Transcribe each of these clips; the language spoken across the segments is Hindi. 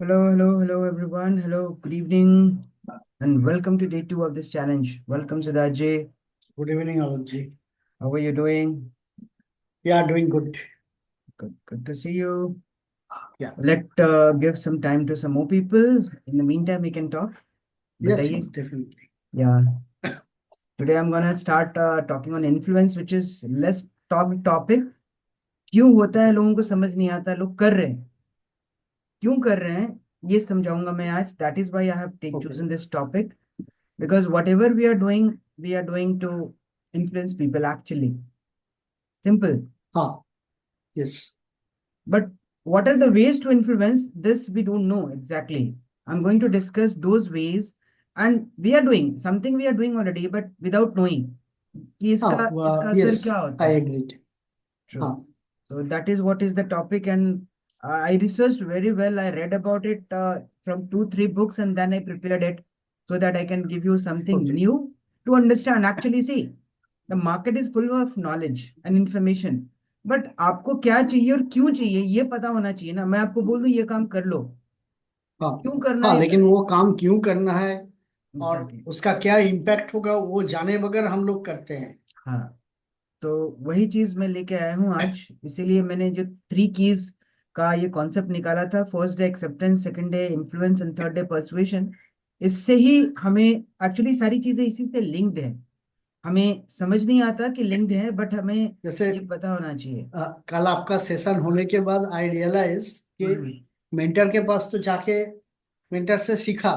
Hello, everyone. Hello, good evening, and welcome to day two of this challenge. Welcome, Siddharji. Good evening, Alok. How are you doing? Yeah, doing good. Good to see you. Yeah. Let give some time to some more people. In the meantime, we can talk. Yes, बताइए. definitely. Yeah. Today I'm gonna start talking on influence, which is less talk topic. क्यों होता है लोगों को समझ नहीं आता लोग कर रहे हैं क्यों कर रहे हैं ये समझाऊंगा मैं आज. That is why I have Okay. chosen this topic because whatever we are doing to influence people actually. Simple. Yes. But what are the ways to influence? This we don't know exactly. I'm going to discuss those ways, and we are doing something we are doing already, but without knowing कि इसका असर Yes, क्या होता I है. agreed. True. So that is what is the topic, and I researched very well. I read about it from 2, 3 books, and then I prepared it so that I can give you something Okay. new to understand. Actually, see, the market is full of knowledge and information, but आपको क्या चाहिए और क्यों चाहिए ये पता होना चाहिए ना. मैं आपको बोल दूं ये काम कर लो, हाँ क्यों करना है. लेकिन वो काम क्यों करना है और एग्जैक्टली. उसका क्या इम्पैक्ट होगा वो जाने बगैर हम लोग करते हैं. हाँ, तो वही चीज मैं लेके आया हूँ आज. इसीलिए मैंने जो 3 कीज का ये कॉन्सेप्ट निकाला था. First day acceptance, second day influence and third day persuasion. इससे ही हमें एक्चुअली सारी चीजें इसी से लिंक्ड है. हमें समझ नहीं आता कि लिंक्ड है, बट हमें जैसे ये पता होना चाहिए. कल आपका सेशन होने के बाद आई रियलाइज कि हम्म. मेंटर के पास तो जाके मेंटर से सीखा,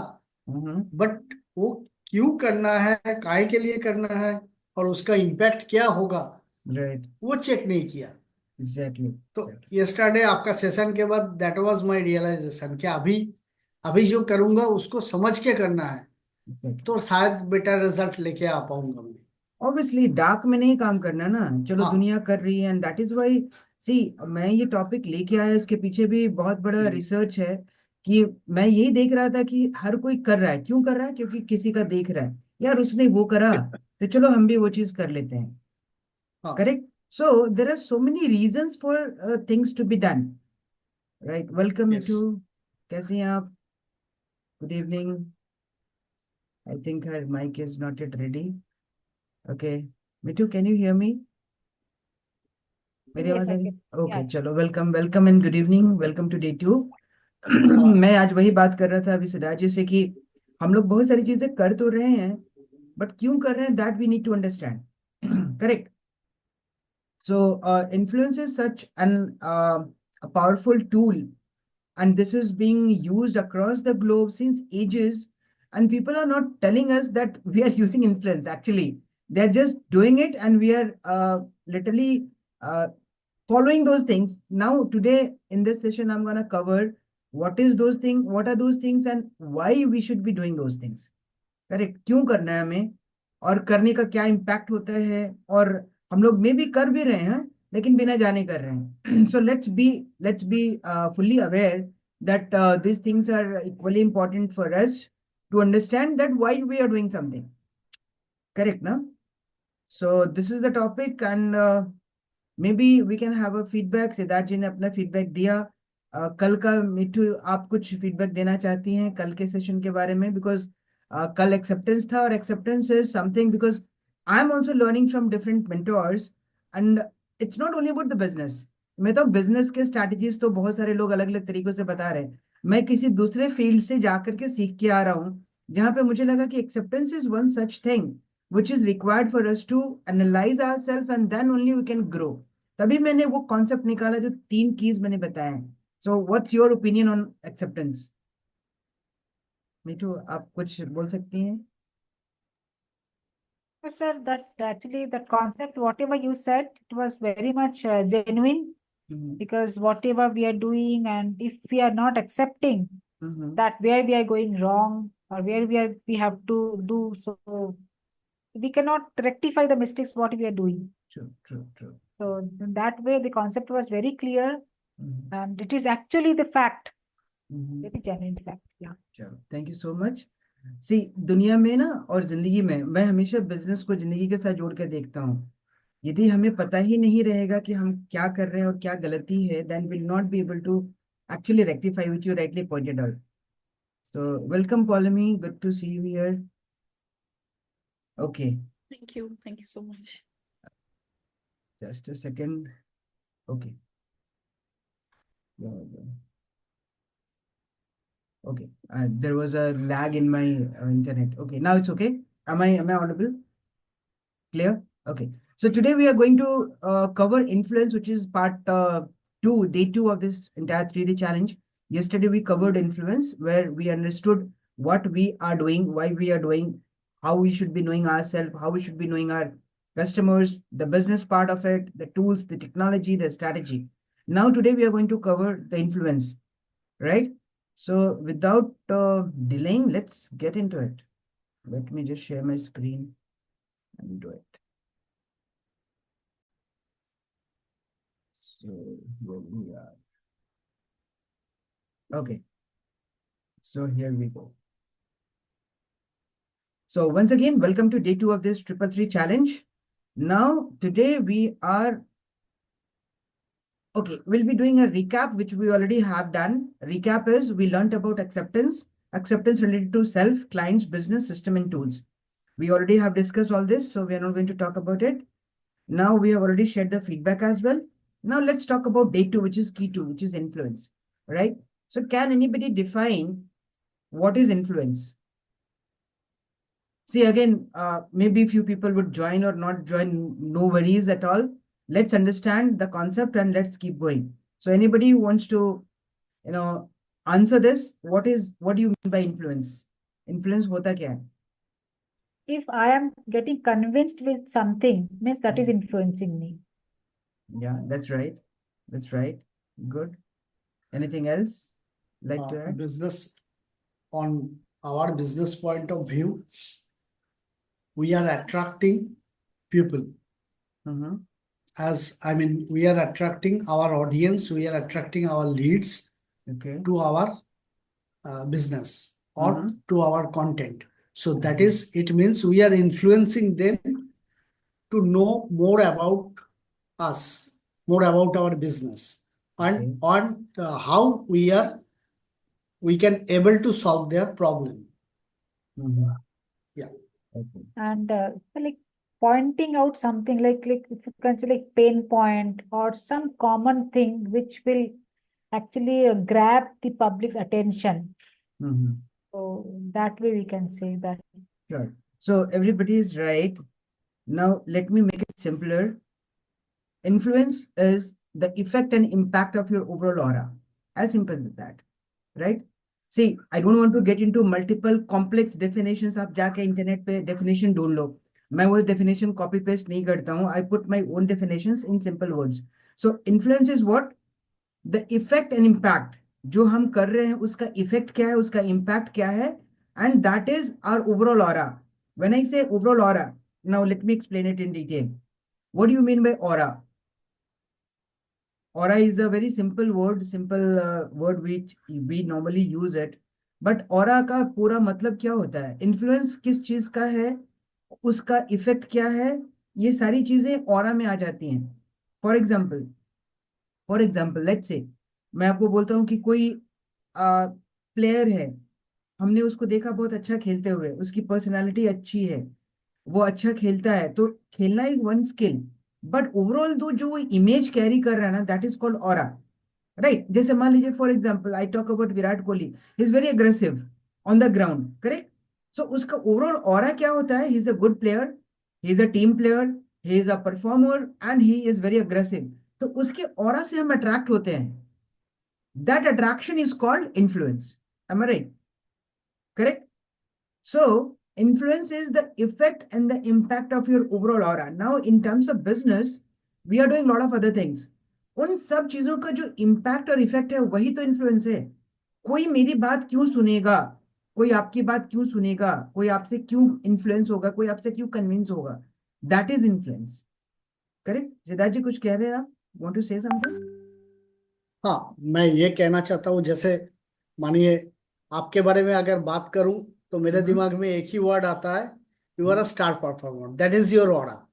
हम्म. बट वो क्यों करना है, काहे के लिए करना है और उसका इम्पैक्ट क्या होगा राइट. वो चेक नहीं किया. एग्जैक्टली. तो यस्टरडे आपका सेशन के बाद दैट वाज माय रियलाइजेशन कि अभी अभी जो करूंगा उसको समझ के करना है एग्जैक्टली. तो शायद बेटर रिजल्ट लेके आ पाऊंगा मैं. ऑब्वियसली डार्क में नहीं काम करना ना. चलो हाँ. दुनिया कर रही है, एंड दैट इज व्हाई. सी, मैं ये टॉपिक लेके आया, इसके पीछे भी बहुत बड़ा रिसर्च है. कि मैं यही देख रहा था कि हर कोई कर रहा है. क्यों कर रहा है? क्योंकि किसी का देख रहा है यार, उसने वो करा तो चलो हम भी वो चीज कर लेते हैं. हाँ. Correct. So there are so many reasons for things to be done. Right. Welcome yes. Mithu. कैसे हैं आप? Good evening. I think her mike is not yet ready. Okay. Mithu, can you hear me? मेरी Yes, आवाज आ I रही? can. Okay, Yeah. चलो. Welcome welcome and good evening. Welcome to day two. हाँ. मैं आज वही बात कर रहा था अभी सिद्धार्थ जी से कि हम लोग बहुत सारी चीजें कर तो रहे हैं, बट क्यों कर रहे हैं, that we need to understand. Correct. So influence is such a powerful tool, and this is being used across the globe since ages. And people are not telling us that we are using influence. Actually, they're just doing it, and we are literally following those things. Now, today in this session, I'm gonna cover what are those things, and why we should be doing those things. Correct. क्यों करना है हमें, और करने का क्या इम्पैक्ट होता है, और हम लोग मे भी कर भी रहे हैं लेकिन बिना जाने कर रहे हैं. So let's be fully aware that these things are equally important for us to understand that why we are doing something. Correct ना? So this is the topic, and maybe we can have a feedback. Siddharth ji ने अपना फीडबैक दिया. कल का मिठू, आप कुछ फीडबैक देना चाहती हैं कल के सेशन के बारे में? बिकॉज कल एक्सेप्टेंस था, और acceptance is something because I am also learning from different mentors, and it's not only about the business. मैं तो बिजनेस के स्ट्रैटेजीज तो बहुत सारे लोग अलग अलग तरीकों से बता रहे हैं. मैं किसी दूसरे फील्ड से जाकर के सीख के आ रहा हूँ, जहां पे मुझे लगा कि acceptance is one such thing which is required for us to analyze ourselves, and then only we can grow. तभी मैंने वो कॉन्सेप्ट निकाला जो 3 कीज मैंने बताए हैं. So what's your opinion on acceptance? Mithu, आप कुछ बोल सकती हैं? Sir, that actually that concept, whatever you said, it was very much genuine hmm. because whatever we are doing, and if we are not accepting hmm. that where we are going wrong or where we have to do, so we cannot rectify the mistakes what we are doing. True. So in that way, the concept was very clear, hmm. and it is actually the fact, hmm. very genuine fact. Yeah. चलो, थैंक यू सो मच. सी, दुनिया में ना और जिंदगी में मैं हमेशा बिजनेस को जिंदगी के साथ जोड़ के देखता हूँ. यदि हमें पता ही नहीं रहेगा कि हम क्या कर रहे हैं और क्या गलती है, then will not be able to actually rectify, which you rightly pointed out. So welcome, Polemy. Good to see you here. Okay, Thank you. Thank you so much. just a second. Okay. Yeah, yeah. Okay, there was a lag in my internet. Okay, now it's okay. Am I audible? Clear? Okay. So today we are going to cover influence, which is part two, day two of this entire 3-day challenge. Yesterday we covered influence, where we understood what we are doing, why we are doing, how we should be knowing ourselves, how we should be knowing our customers, the business part of it, the tools, the technology, the strategy. Now today we are going to cover the influence, right? So without delaying, let's get into it. Let me just share my screen and do it. So here we are. Okay. So here we go. So once again, welcome to day two of this 333 challenge. Now, today we are, okay, we'll be doing a recap, which we already have done. Recap is we learned about acceptance related to self, clients, business, system, and tools. We already have discussed all this, so we are not going to talk about it. Now we have already shared the feedback as well. Now let's talk about day two, which is key two, which is influence, right? So can anybody define what is influence? See, again, maybe few people would join or not join, no worries at all. Let's understand the concept and let's keep going. So anybody who wants to, answer this, what do you mean by influence? Influence hota kya hai? If I am getting convinced with something, means that is influencing me. Yeah, that's right. That's right. Good. Anything else like to add? Business, on our business point of view, we are attracting people. Mm-hmm. We are attracting our audience, we are attracting our leads Okay. to our business or to our content. So that is, it means we are influencing them to know more about us, more about our business, and on how we can able to solve their problem. Yeah. Okay. And like pointing out something like if you can say like pain point or some common thing which will actually grab the public's attention. So that way we can say that. Sure. So everybody is right. Now let me make it simpler. Influence is the effect and impact of your overall aura. As simple as that, right? See, I don't want to get into multiple complex definitions. आप जाके internet पे definition ढूंढ लो. मैं वो definition copy paste नहीं करता हूँ. I put my own definitions in simple words. So influence is what? The effect and impact. जो हम कर रहे हैं उसका effect क्या है, उसका impact क्या है, and that is our overall aura. When I say overall aura, now let me explain it in detail. What do you mean by aura? Aura is a very simple word which we normally use it. But aura का पूरा मतलब क्या होता है? Influence किस चीज का है? उसका effect क्या है? ये सारी चीजें aura में आ जाती हैं. For example, let's say मैं आपको बोलता हूँ कि कोई प्लेयर है, हमने उसको देखा बहुत अच्छा खेलते हुए, उसकी पर्सनालिटी अच्छी है, वो अच्छा खेलता है, तो खेलना is one skill, but overall जो वो इमेज कैरी कर रहा है ना, that is called aura, right? जैसे मान लीजिए for example I talk about Virat Kohli, he is very aggressive on the ground, correct? So उसका ओवरऑल ऑरा क्या होता है? He is a good player, he is a team player, he is a performer and he is very aggressive. तो उसके ऑरा से हम अट्रैक्ट होते हैं. That attraction is called influence. Am I right? Correct? So influence is the effect and the impact of your overall aura. Now, in terms of business, we are doing a lot of other things. उन सब चीजों का जो impact और effect है, वही तो influence है. कोई मेरी बात क्यों सुनेगा, कोई आपकी बात क्यों सुनेगा, कोई आपसे क्यों influence होगा, कोई आपसे क्यों convince होगा, that is influence. Correct? Siddharth जी कुछ कह रहे हैं आप? Want to say something? हाँ, मैं ये कहना चाहता हूँ, जैसे मानिए आपके बारे में अगर बात करूं तो मेरे दिमाग में एक ही वर्ड आता है, you are a star performer, that is your aura.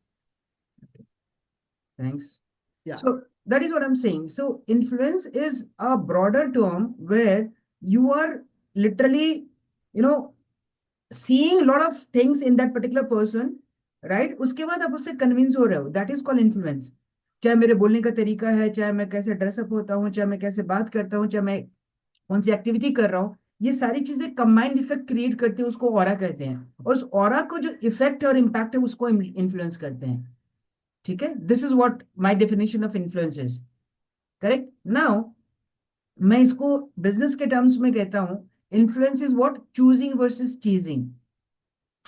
Thanks. Yeah. So That is what I'm saying. So influence is a broader term where you are literally, you know, seeing a lot of things in that particular person, right? उसके बाद आप उससे convince हो रहे हो. That is called influence. चाहे मेरे बोलने का तरीका है, चाहे मैं कैसे ड्रेसअप होता हूँ, चाहे मैं कैसे बात करता हूँ, चाहे मैं कौन सी एक्टिविटी कर रहा हूँ, ये सारी चीजें कंबाइंड इफेक्ट क्रिएट करते हैं, उसको ऑरा कहते हैं. और उस ऑरा को जो इफेक्ट और इम्पैक्ट है उसको इन्फ्लुएंस करते हैं. ठीक है, this is what my definition of influence is. Correct. Now मैं इसको बिजनेस के टर्म्स में कहता हूं, influence is what choosing versus chasing.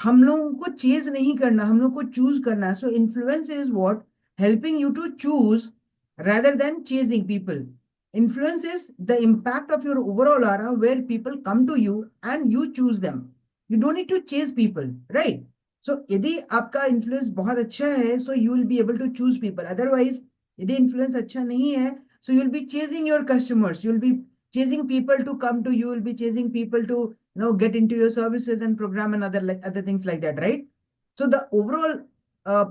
हम लोगों को चेज नहीं करना, हम लोग को चूज करना. So influence is what helping you to choose rather than chasing people. Influence is the impact of your overall aura where people come to you and you choose them. You don't need to chase people, right? So यदि आपका influence बहुत अच्छा है, so you will be able to choose people. Otherwise, यदि influence अच्छा नहीं है, so you'll be chasing your customers. You'll be chasing people to come to you. You'll be chasing people to get into your services and program and other things like that, right? So the overall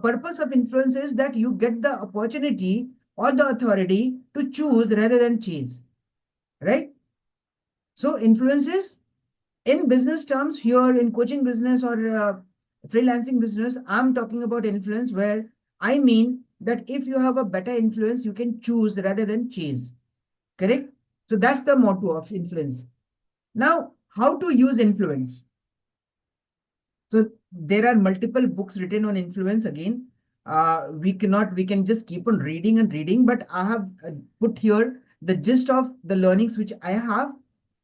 purpose of influence is that you get the opportunity or the authority to choose rather than chase, right? So influences in business terms here, in coaching business or freelancing business, I'm talking about influence where I mean that if you have a better influence, you can choose rather than chase. Correct? So that's the motto of influence. Now, how to use influence? So there are multiple books written on influence. Again, we can just keep on reading and reading, but I have put here the gist of the learnings which I have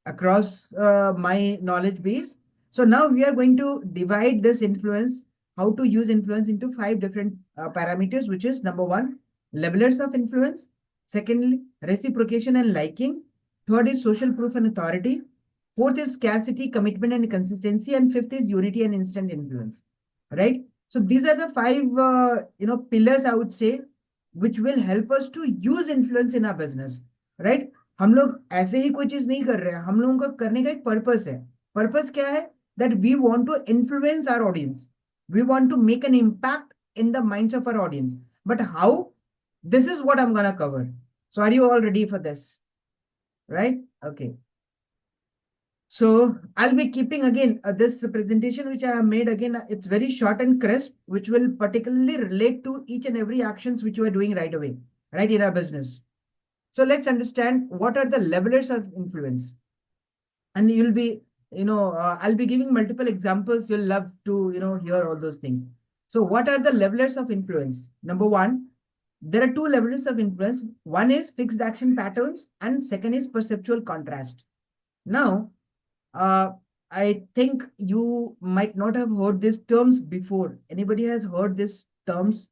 across my knowledge base. So now we are going to divide this influence, how to use influence, into 5 different parameters, which is number 1, levelers of influence. Secondly, reciprocation and liking. Third is social proof and authority. Fourth is scarcity, commitment, and consistency. And fifth is unity and instant influence. Right? So these are the 5 pillars, I would say, which will help us to use influence in our business. Right? हम लोग ऐसे ही कोई चीज नहीं कर रहे हैं, हम लोगों का करने का एक पर्पस है. पर्पस क्या है? That we want to influence our audience. We want to make an impact in the minds of our audience. But how? This is what I'm gonna cover. So are you all ready for this? Right? Okay. So I'll be keeping again this presentation which I have made. Again, it's very short and crisp, which will particularly relate to each and every actions which you are doing right away, right, in our business. So let's understand what are the levelers of influence. And you'll be, I'll be giving multiple examples. You'll love to, hear all those things. So what are the levelers of influence? Number 1, there are 2 levelers of influence. One is fixed action patterns and second is perceptual contrast. Now, I think you might not have heard these terms before. Anybody has heard these terms?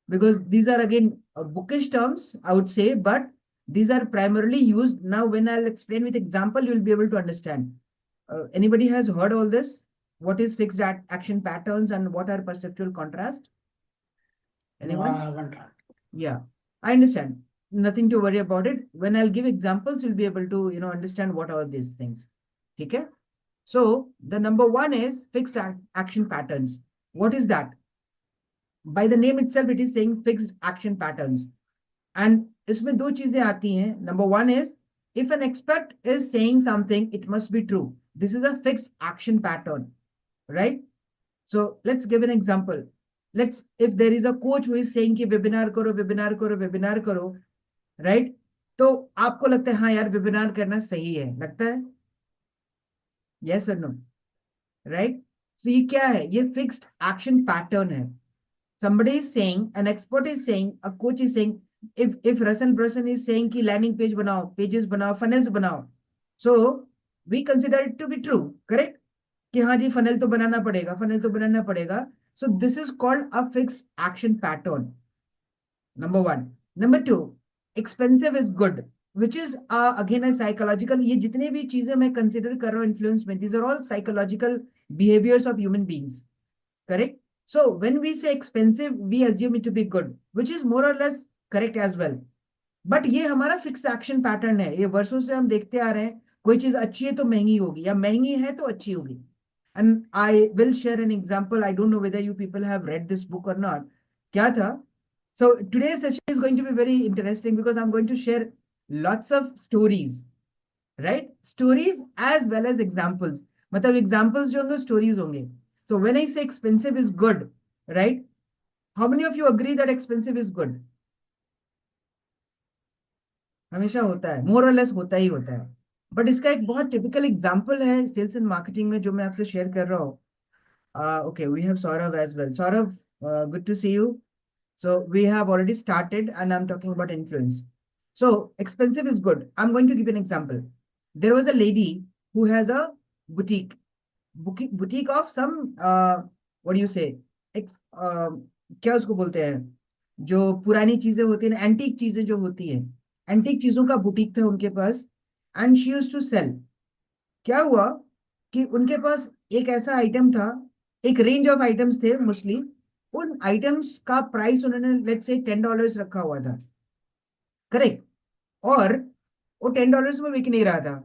Because these are again bookish terms, I would say, but these are primarily used. Now, when I'll explain with example, you'll be able to understand. Anybody has heard all this? What is fixed action patterns and what are perceptual contrast? Anyone? No, I haven't heard. Yeah, I understand. Nothing to worry about it. When I'll give examples, you'll be able to, understand what are these things. Okay. So the number 1 is fixed action patterns. What is that? By the name itself, it is saying fixed action patterns. And इसमें 2 चीजें आती हैं. Number 1 is, if an expert is saying something, it must be true. This is a fixed action pattern, right? So let's give an example. If there is a coach who is saying कि webinar करो, webinar करो, webinar करो, right? तो आपको लगता है हाँ यार webinar करना सही है, लगता है? Yes or no? Right? So ये क्या है? ये fixed action pattern है. Somebody is saying, an expert is saying, a coach is saying, if Russell Brunson is saying कि landing page बनाओ, pages बनाओ, funnels बनाओ, so we consider it to be true, correct? कि हाँ जी funnel तो बनाना पड़ेगा, funnel तो बनाना पड़ेगा. So this is called a fixed action pattern. Number 1. Number 2, expensive is good, which is again a psychological. ये जितने भी चीजें मैं consider कर रहा हूँ influence में, these are all psychological behaviors of human beings, correct? So when we say expensive, we assume it to be good, which is more or less correct as well. But ये हमारा fixed action pattern है. ये वर्षों से हम देखते आ रहे हैं, कोई चीज अच्छी है तो महंगी होगी, या महंगी है तो अच्छी होगी. And I will share an example. I don't know whether you people have read this book or not. क्या था? So today's session is going to be very interesting because I'm going to share lots of stories, right? Stories as well as examples. मतलब examples जो होंगे stories होंगे. So when I say expensive is good, right? How many of you agree that expensive is good? हमेशा होता है, more or less होता ही होता है. बट इसका एक बहुत टिपिकल एग्जाम्पल है सेल्स एंड मार्केटिंग में जो मैं आपसे शेयर कर रहा हूँ. Okay, we have Saurav as well. Saurav, good to see you. So we have already started and I'm talking about influence. So expensive is good. I'm going to give you an example. There was a lady who has a boutique, boutique of some, what do you say? क्या उसको बोलते हैं? जो पुरानी चीजें होती हैं, एंटीक चीजें जो होती हैं, एंटीक चीजों का बुटीक था उनके पास. And she used to sell. क्या हुआ कि उनके पास एक ऐसा आइटम था, एक रेंज ऑफ आइटम्स थे मोस्टली. उन आइटम्स का प्राइस उन्होंने लेट्स से $10 रखा हुआ था, करेक्ट. और वो $10 में बिक नहीं रहा था.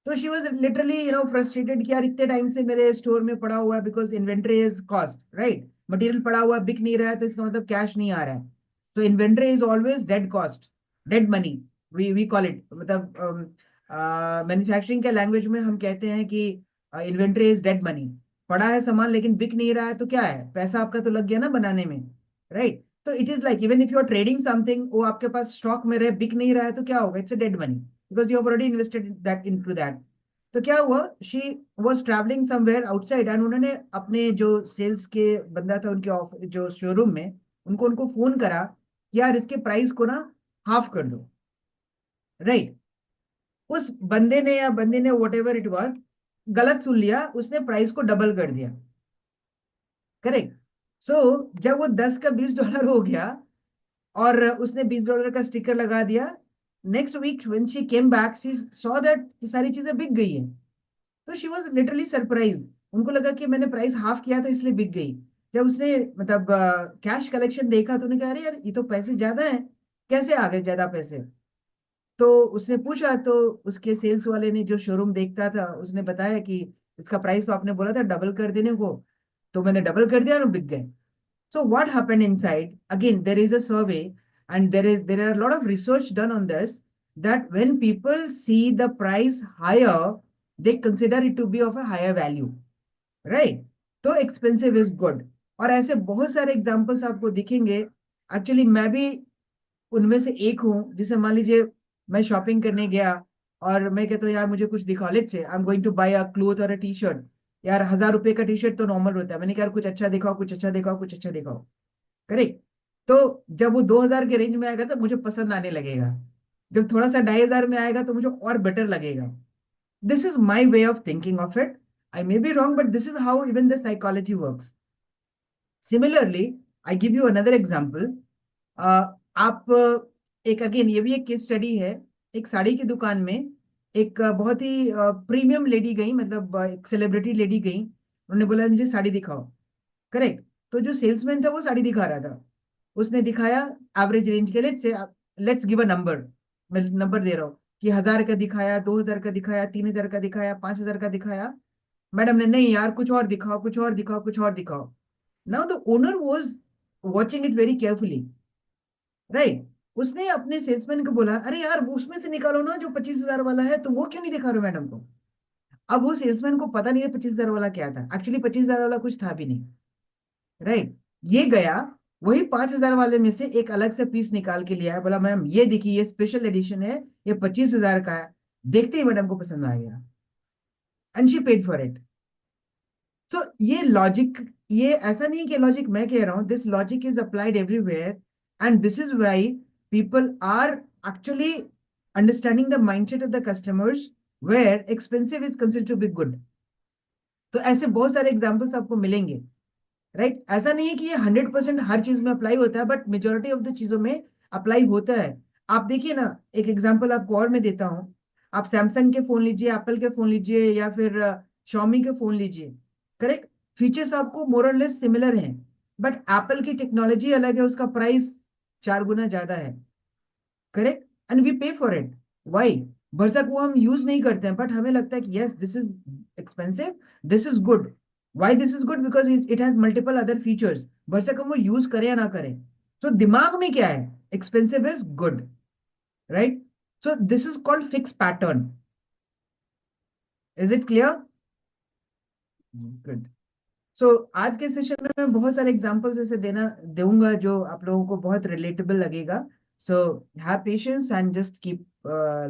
तो शी वाज लिटरली फ्रस्ट्रेटेड कि यार इतने टाइम से मेरे स्टोर में पड़ा हुआ है, because inventory is cost, right. Material पड़ा हुआ है, बिक नहीं रहा है, तो इसका मतलब कैश नहीं आ रहा है. तो inventory is always dead cost, dead money, we call it. मतलब मैन्युफैक्चरिंग के लैंग्वेज में हम कहते हैं कि इन्वेंट्री इज डेड मनी. पड़ा है सामान लेकिन बिक नहीं रहा है, तो क्या है, पैसा आपका तो लग गया ना बनाने में, राइट. तो it is like even if you are trading something, वो आपके पास स्टॉक में रहे, बिक नहीं रहा है, तो क्या होगा, it's a dead money because you have already invested that into that. तो क्या हुआ, she was travelling somewhere outside and उन्होंने अपने जो सेल्स के बंदा था उनके जो शोरूम में, उनको उनको फोन करा कि यार इसके प्राइस को ना हाफ कर दो, राइट. उस बंदे ने या बंदी ने वट एवर इट वॉज गलत सुन लिया, उसने प्राइस को डबल कर दिया, करेक्ट. सो जब वो 10 का $20 हो गया और उसने $20 का स्टिकर लगा दिया, next week when she came back she saw that सारी चीजें बिक गई है. तो शी वॉज लिटरली सरप्राइज. उनको लगा कि मैंने प्राइस हाफ किया था इसलिए बिक गई. जब उसने मतलब कैश कलेक्शन देखा तो उन्हें कहा, अरे यार ये तो पैसे ज्यादा है, कैसे आ गए ज्यादा पैसे. तो उसने पूछा, तो उसके सेल्स वाले ने, जो शोरूम देखता था, उसने बताया कि इसका प्राइस तो आपने बोला था डबल कर देने को, तो मैंने डबल कर दिया और बिक गए. So what happened inside? Again, there is a survey and there are a lot of research done on this, that when people see the price higher, they consider it to be of a higher value, right? तो expensive is good. और ऐसे बहुत सारे एग्जांपल्स आपको दिखेंगे. एक्चुअली मैं भी उनमें से एक हूँ. जिसे मान लीजिए मैं शॉपिंग करने गया और मैं कहता हूँ यार मुझे कुछ दिखाओ, let's say I am going to buy a cloth और अ टी शर्ट. यार $1000 का टी शर्ट तो नॉर्मल होता है. मैंने कहा यार कुछ अच्छा दिखाओ, कुछ अच्छा दिखाओ, कुछ अच्छा दिखाओ, करेक्ट. तो जब वो 2000 के रेंज में आएगा तो मुझे पसंद आने लगेगा. जब थोड़ा सा 2500 में आएगा तो मुझे और बेटर लगेगा. This is my way of thinking of it. I may be wrong but this is how even the psychology works. Similarly I give you another example. आप एक अगेन ये भी एक केस स्टडी है. एक साड़ी की दुकान में एक बहुत ही प्रीमियम लेडी गई, मतलब एक सेलिब्रिटी लेडी गई. उन्होंने बोला मुझे साड़ी दिखाओ, करेक्ट. तो जो सेल्समैन था वो साड़ी दिखा रहा था. उसने दिखाया एवरेज रेंज के, लेट्स गिव अ नंबर. मैं नंबर दे रहा हूँ कि 1000 का दिखाया, 2000 का दिखाया, 3000 का दिखाया, 5000 का दिखाया. मैडम ने, नहीं यार कुछ और दिखाओ, कुछ और दिखाओ, कुछ और दिखाओ. Now the owner was watching it very carefully, right. उसने अपने सेल्समैन को बोला, अरे यार वो उसमें से निकालो ना जो 25,000 वाला है, तो वो क्यों नहीं दिखा रहे हो मैडम को. अब वो सेल्समैन को पता नहीं है 25,000 वाला क्या था. एक्चुअली 25,000 वाला कुछ था भी नहीं, राइट. ये गया वही 5,000 वाले में से एक अलग से पीस निकाल के लिया है. बोला मैम ये देखिए, ये स्पेशल एडिशन है, ये 25,000 का है. देखते ही मैडम को पसंद आ गया and she paid for it. So ये लॉजिक, ये ऐसा नहीं कि लॉजिक मैं कह रहा हूं, this logic is applied everywhere. And this is why people are actually understanding the mindset of the customers, where expensive is considered to be good. तो ऐसे बहुत सारे एग्जाम्पल्स आपको मिलेंगे, राइट. ऐसा नहीं है कि ये 100% हर चीज में अप्लाई होता है, बट मेजोरिटी ऑफ द चीजों में अप्लाई होता है. आप देखिए ना, एक एग्जांपल आपको और मैं देता हूं. आप सैमसंग के फोन लीजिए, एप्पल के फोन लीजिए, या फिर शॉमी के फोन लीजिए, करेक्ट. फीचर्स आपको मोर और लेस सिमिलर हैं, बट एप्पल की टेक्नोलॉजी अलग है, उसका प्राइस 4 गुना ज्यादा है, करेक्ट. एंड वी पे फॉर इट. वाई? भरसक वो हम यूज नहीं करते हैं, बट हमें लगता है कि yes this is expensive, this is good. Why this is good? Because it has multiple other features. भरसक हम वो यूज करें या ना करें, So दिमाग में क्या है? Expensive is good, right? So this is called fixed pattern. Is it clear? Good. So आज के सेशन में मैं बहुत सारे एग्जांपल्स ऐसे दूंगा जो आप लोगों को बहुत रिलेटेबल लगेगा. So have patience and just keep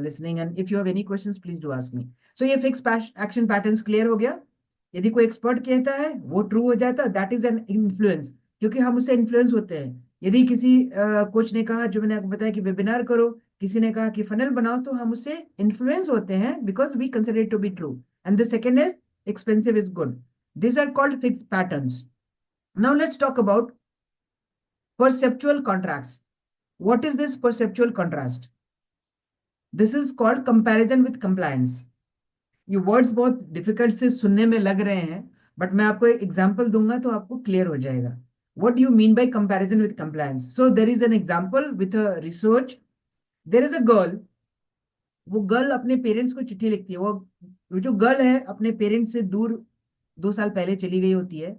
listening, and if you have any questions please do ask me. So ये fixed action patterns clear हो गया. यदि कोई एक्सपर्ट कहता है वो ट्रू हो जाता, दैट इज एन इन्फ्लुएंस, क्योंकि हम उससे इन्फ्लुएंस होते हैं. यदि किसी कोच ने कहा, जो मैंने आपको बताया कि वेबिनार करो, किसी ने कहा कि फनल बनाओ, तो हम उससे इन्फ्लुएंस होते हैं because we consider it to be true. And the second is expensive is good. These are called fixed patterns. Now let's talk about perceptual contrast. What is this perceptual contrast? This is called comparison with compliance. ये वर्ड्स बहुत डिफिकल्ट से सुनने में लग रहे हैं, बट मैं आपको एक एग्जांपल दूंगा तो आपको क्लियर हो जाएगा. What do you mean by comparison with compliance? So there is an example with a research. There is a girl. वो गर्ल अपने पेरेंट्स को चिट्ठी लिखती है. वो जो गर्ल है अपने पेरेंट्स से दूर 2 साल पहले चली गई होती है,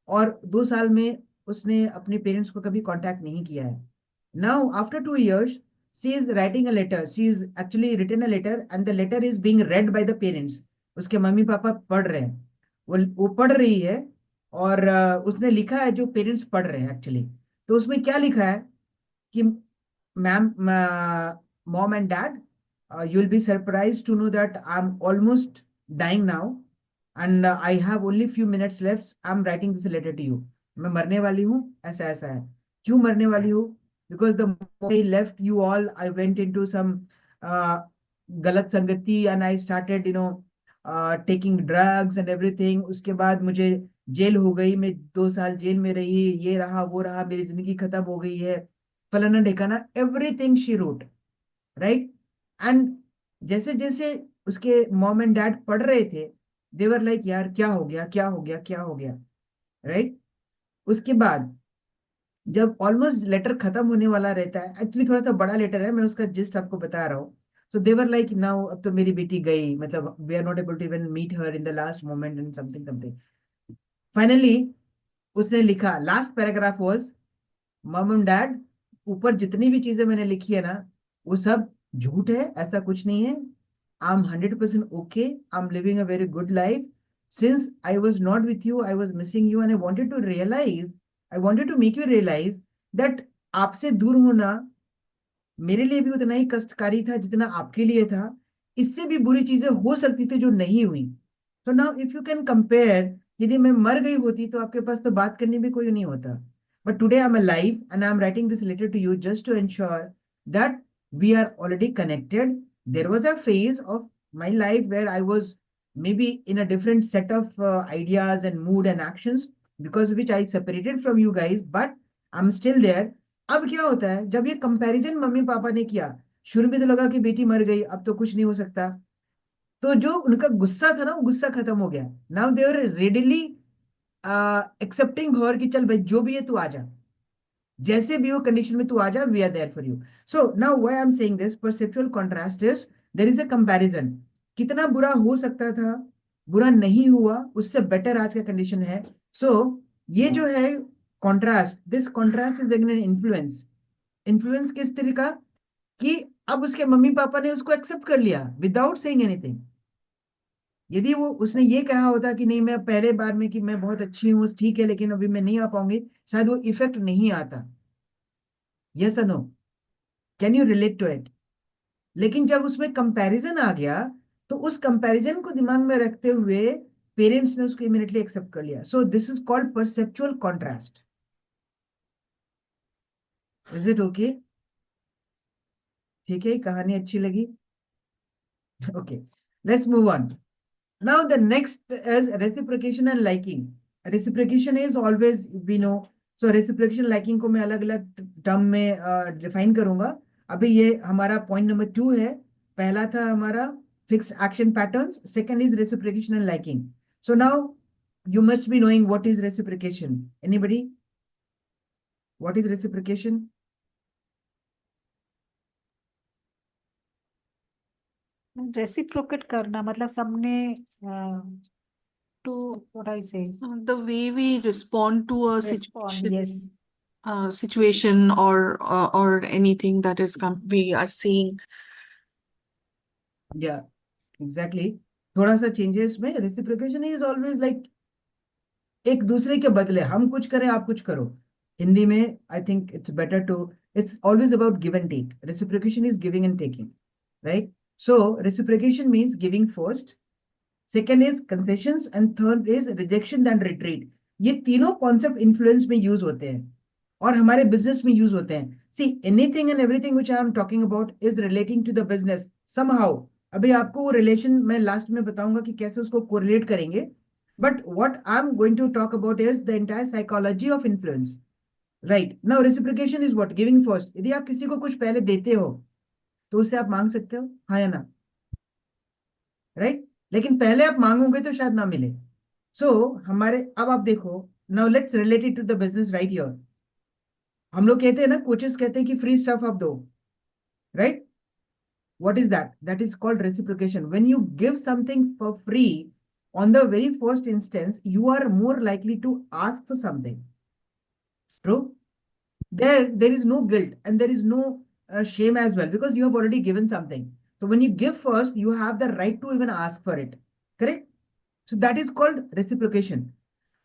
और 2 साल में उसने अपने पेरेंट्स को कभी कांटेक्ट नहीं किया है. Now after 2 years she is writing a letter. She is actually written a letter and the letter is being read by the parents. उसके मम्मी पापा पढ़ रहे हैं. वो पढ़ रही है, और उसने लिखा है जो पेरेंट्स पढ़ रहे हैं एक्चुअली. तो उसमें क्या लिखा है कि ma'am, mom and dad, you will be surprised to know that I'm almost dying now and I have only few minutes left. I'm writing this letter to you. मैं मरने वाली हूँ, ऐसा ऐसा है. क्यों मरने वाली हूँ? Because the moment I left you all, I went into some गलत संगति and I started, taking drugs and everything. उसके बाद मुझे जेल हो गई, मैं 2 साल जेल में रही, ये रहा वो रहा, मेरी जिंदगी खत्म हो गई है, फलाना ढिकाना, everything she wrote, right. And जैसे जैसे उसके मॉम एंड डैड पढ़ रहे थे, देवर लाइक, यार क्या हो गया, क्या हो गया, क्या हो गया, राइट. उसके बाद जब ऑलमोस्ट लेटर खत्म होने वाला रहता है, एक्चुअली थोड़ा सा बड़ा लेटर है, मैं उसका जिस्ट आपको बता रहा हूँ. सो देवर लाइक, नाउ अब तो मेरी बेटी गई, मतलब we are not able to even meet her in the last moment and something something. Finally उसने लिखा, last paragraph was, mom and dad, ऊपर जितनी भी चीजें मैंने लिखी है ना, वो सब झूठ है, ऐसा कुछ नहीं है. I am 100% okay. I'm living a very good life. Since I was not with you, I was missing you, and I wanted to make you realize that आपसे दूर होना मेरे लिए भी उतना ही कष्टकारी था जितना आपके लिए था. इससे भी बुरी चीजें हो सकती थी जो नहीं हुई. So now if you can compare, यदि मैं मर गई होती तो आपके पास तो बात करने भी कोई नहीं होता. But today I'm alive and I'm writing this letter to you just to ensure that we are already connected. There was a phase of my life where I was maybe in a different set of ideas and mood and actions, because of which I separated from you guys, but I'm still there. अब क्या होता है, जब ये कंपैरिजन मम्मी पापा ने किया, शुरू में तो लगा कि बेटी मर गई, अब तो कुछ नहीं हो सकता. तो जो उनका गुस्सा था ना, वो गुस्सा खत्म हो गया. Now they are readily accepting her कि चल भाई जो भी है तू आ जा, जैसे भी हो कंडीशन में तू आ जा, we are there for you. So now why I am saying this perceptual contrast is, there is a comparison. कितना बुरा हो सकता था, बुरा नहीं हुआ, उससे बेटर आज का कंडीशन है. सो ये जो है contrast, this contrast is an influence. Influence किस तरीका कि अब उसके मम्मी पापा ने उसको एक्सेप्ट कर लिया विदाउट सेइंग एनीथिंग. यदि वो उसने ये कहा होता कि नहीं, मैं पहले बार में कि मैं बहुत अच्छी हूँ, ठीक है, लेकिन अभी मैं नहीं आ पाऊंगी, शायद वो इफेक्ट नहीं आता. यस और no? Can you relate to it? लेकिन जब उसमें कंपैरिजन आ गया, तो उस कंपैरिजन को दिमाग में रखते हुए पेरेंट्स ने उसको इमीडिएटली एक्सेप्ट कर लिया. सो this is called perceptual contrast. Is it okay? ठीक है, कहानी अच्छी लगी? Okay, let's move on. Now the next is reciprocation and liking. Reciprocation is always, we know. So reciprocation liking को मैं अलग अलग टर्म में डिफाइन करूंगा. अभी ये हमारा पॉइंट नंबर 2 है. पहला था हमारा fix action patterns, second is reciprocation and liking. So now you must be knowing what is reciprocation. Anybody? What is reciprocation? Reciprocate करना मतलब सबने टू व्हाट आई से The way we respond to a respond. situation. Yes. situation or anything that is we are seeing. Yeah, exactly. थोड़ा सा चेंजेस में रेसिप्रोकेशन इज ऑलवेज लाइक एक दूसरे के बदले हम कुछ करें आप कुछ करो. हिंदी में I think it's better to it's always about give and take. Reciprocation is giving and taking, right? So reciprocation means giving first, second is concessions and third is rejection and retreat. ये तीनों कॉन्सेप्ट इन्फ्लुएंस में यूज होते हैं और हमारे बिजनेस में यूज होते हैं. See anything and everything which I am talking about is relating to the business somehow. अभी आपको वो रिलेशन मैं लास्ट में बताऊंगा कि कैसे उसको कोरिलेट करेंगे. But what I am going to talk about is the entire psychology of influence. Right now reciprocation is what? Giving first. यदि आप किसी को कुछ पहले देते हो तो उससे आप मांग सकते हो, हाँ या ना? राइट? लेकिन पहले आप मांगोगे तो शायद ना मिले. सो हमारे अब आप देखो, now let's relate it to the business right here. हम लोग कहते हैं ना, कोचेस कहते हैं कि फ्री स्टफ आप दो, right? What is that? That is called reciprocation. When you give something for free, on the very first instance, you are more likely to ask for something. True? There is no guilt and there is no shame as well because you have already given something. So when you give first, you have the right to even ask for it. Correct? So that is called reciprocation.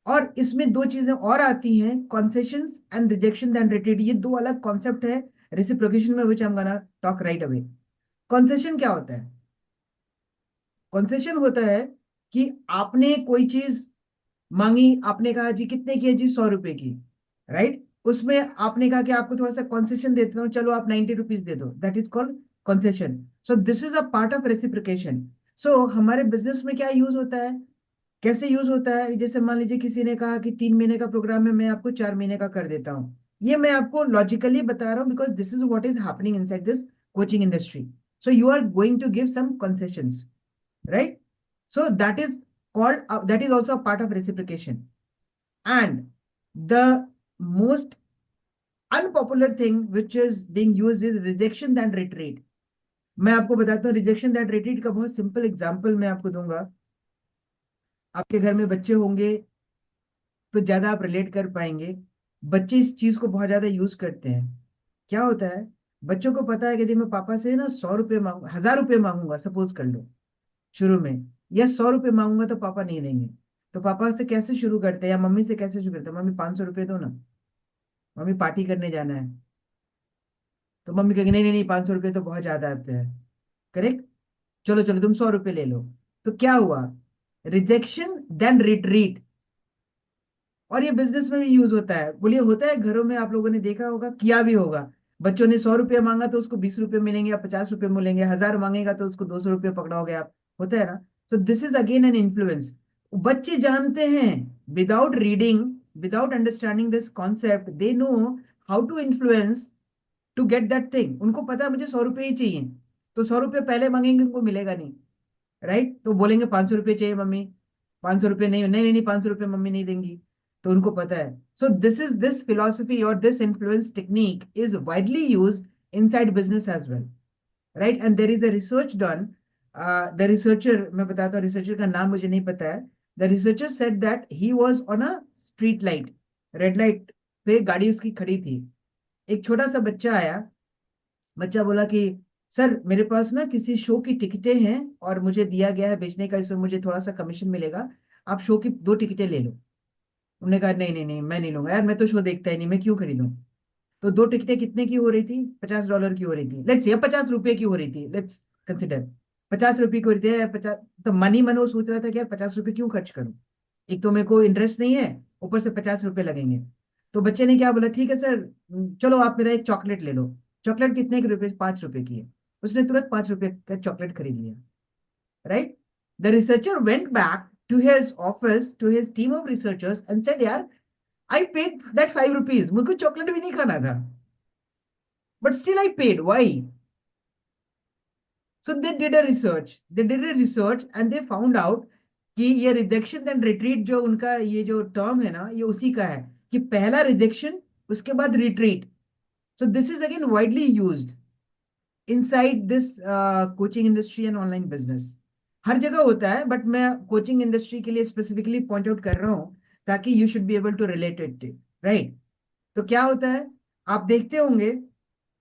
और इसमें दो चीजें और आती हैं, concessions and rejection and retreat. ये दो अलग कॉन्सेप्ट है reciprocation में, which I'm gonna talk right away. Concession क्या होता है? कॉन्सेशन होता है कि आपने कोई चीज मांगी, आपने कहा जी कितने की है जी, 100 रुपए की, राइट? उसमें आपने कहा कि आपको थोड़ा सा कॉन्सेशन देता हूँ, चलो आप 90 रुपीज दे दो. That is called concession. So this is a part of reciprocation. So हमारे बिजनेस में क्या यूज होता है, कैसे यूज होता है? जैसे मान लीजिए किसी ने कहा कि 3 महीने का प्रोग्राम है, मैं आपको 4 महीने का कर देता हूँ. ये मैं आपको लॉजिकली बता रहा हूँ because this is what is happening inside this coaching industry. So you are going to give some concessions, right? So that is called, that is also a part of reciprocation. And the most unpopular thing which is being used is rejection and retreat. मैं आपको बताता हूँ रिजेक्शन दैट रिट्रीट का बहुत सिंपल एग्जांपल मैं आपको दूंगा. आपके घर में बच्चे होंगे तो ज्यादा आप रिलेट कर पाएंगे. बच्चे इस चीज को बहुत ज्यादा यूज करते हैं. क्या होता है, बच्चों को पता है कि यदि मैं पापा से ना 100 रुपये मांगू, 1000 रुपये मांगूंगा, सपोज कर लो शुरू में, या 100 रुपये मांगूंगा तो पापा नहीं देंगे. तो पापा से कैसे शुरू करते हैं या मम्मी से कैसे शुरू करते हैं? मम्मी 500 रुपये दो ना, मम्मी पार्टी करने जाना है. तो मम्मी कहेगी नहीं नहीं नहीं, 500 रुपये तो बहुत ज्यादा आते हैं. करेक्ट? चलो चलो तुम 100 रुपये ले लो. तो क्या हुआ? Rejection then retreat. और ये बिजनेस में भी यूज होता है. बोलिए होता है घरों में, आप लोगों ने देखा होगा, किया भी होगा. बच्चों ने 100 रुपये मांगा तो उसको 20 रुपये मिलेंगे या 50 रुपये मिलेंगे. 1000 मांगेगा तो उसको 200 रुपये पकड़ाओगे आप. होता है ना? So this is again an influence. बच्चे जानते हैं, without reading, without understanding this concept, they know how to influence to get that thing. उनको पता है मुझे 100 रुपये ही चाहिए, तो 100 रुपये पहले मांगेंगे, उनको मिलेगा नहीं, राइट? तो बोलेंगे 500 रुपये चाहिए मम्मी, 500 रुपये नहीं नहीं नहीं 500 रुपये मम्मी नहीं देंगी. तो उनको पता है. So this philosophy or this influence technique is widely used inside business as well, right? And there is a research done. The researcher, मैं बताता हूँ, researcher का नाम मुझे नहीं पता है. The researcher said that he was on a street light, red light पे गाड़ी उसकी खड़ी थी. एक छोटा सा बच्चा आया. बच्चा बोला कि सर मेरे पास ना किसी शो की टिकटें हैं और मुझे दिया गया है बेचने का, इसमें मुझे थोड़ा सा कमीशन मिलेगा, आप शो की 2 टिकटें ले लो. उन्होंने कहा नहीं नहीं नहीं मैं नहीं लूंगा यार, मैं तो शो देखता ही नहीं, मैं क्यों खरीदूं. तो 2 टिकटें कितने की हो रही थी? $50 की हो रही थी. लेट्स से 50 रुपए की हो रही थी. लेट्स कंसिडर 50 रुपए की हो रही थी यार. 50 तो मनी मन वो सोच रहा था कि यार 50 रुपए क्यों खर्च करूं, एक तो मेरे को इंटरेस्ट नहीं है, ऊपर से 50 रुपए लगेंगे. तो बच्चे ने क्या बोला, ठीक है सर, चलो आप मेरा एक चॉकलेट ले लो. चॉकलेट कितने के रुपए? 5 रुपए की है. उसने तुरंत 5 रुपए का चॉकलेट खरीद लिया, right? The researcher went back to his office, to his team of researchers and said, यार, I paid that 5 rupees. मुझको चॉकलेट भी नहीं खाना था. But still I paid. Why? So they did a research. They did a research and they found out कि ये रिजेक्शन एंड रिट्रीट जो उनका ये जो टर्म है ना, ये उसी का है कि पहला रिजेक्शन, उसके बाद retreat. So this is again widely used inside this coaching industry and online business. हर जगह होता है, बट मैं कोचिंग इंडस्ट्री के लिए स्पेसिफिकली पॉइंट आउट कर रहा हूं ताकि you should be able to relate it, right? तो क्या होता है, आप देखते होंगे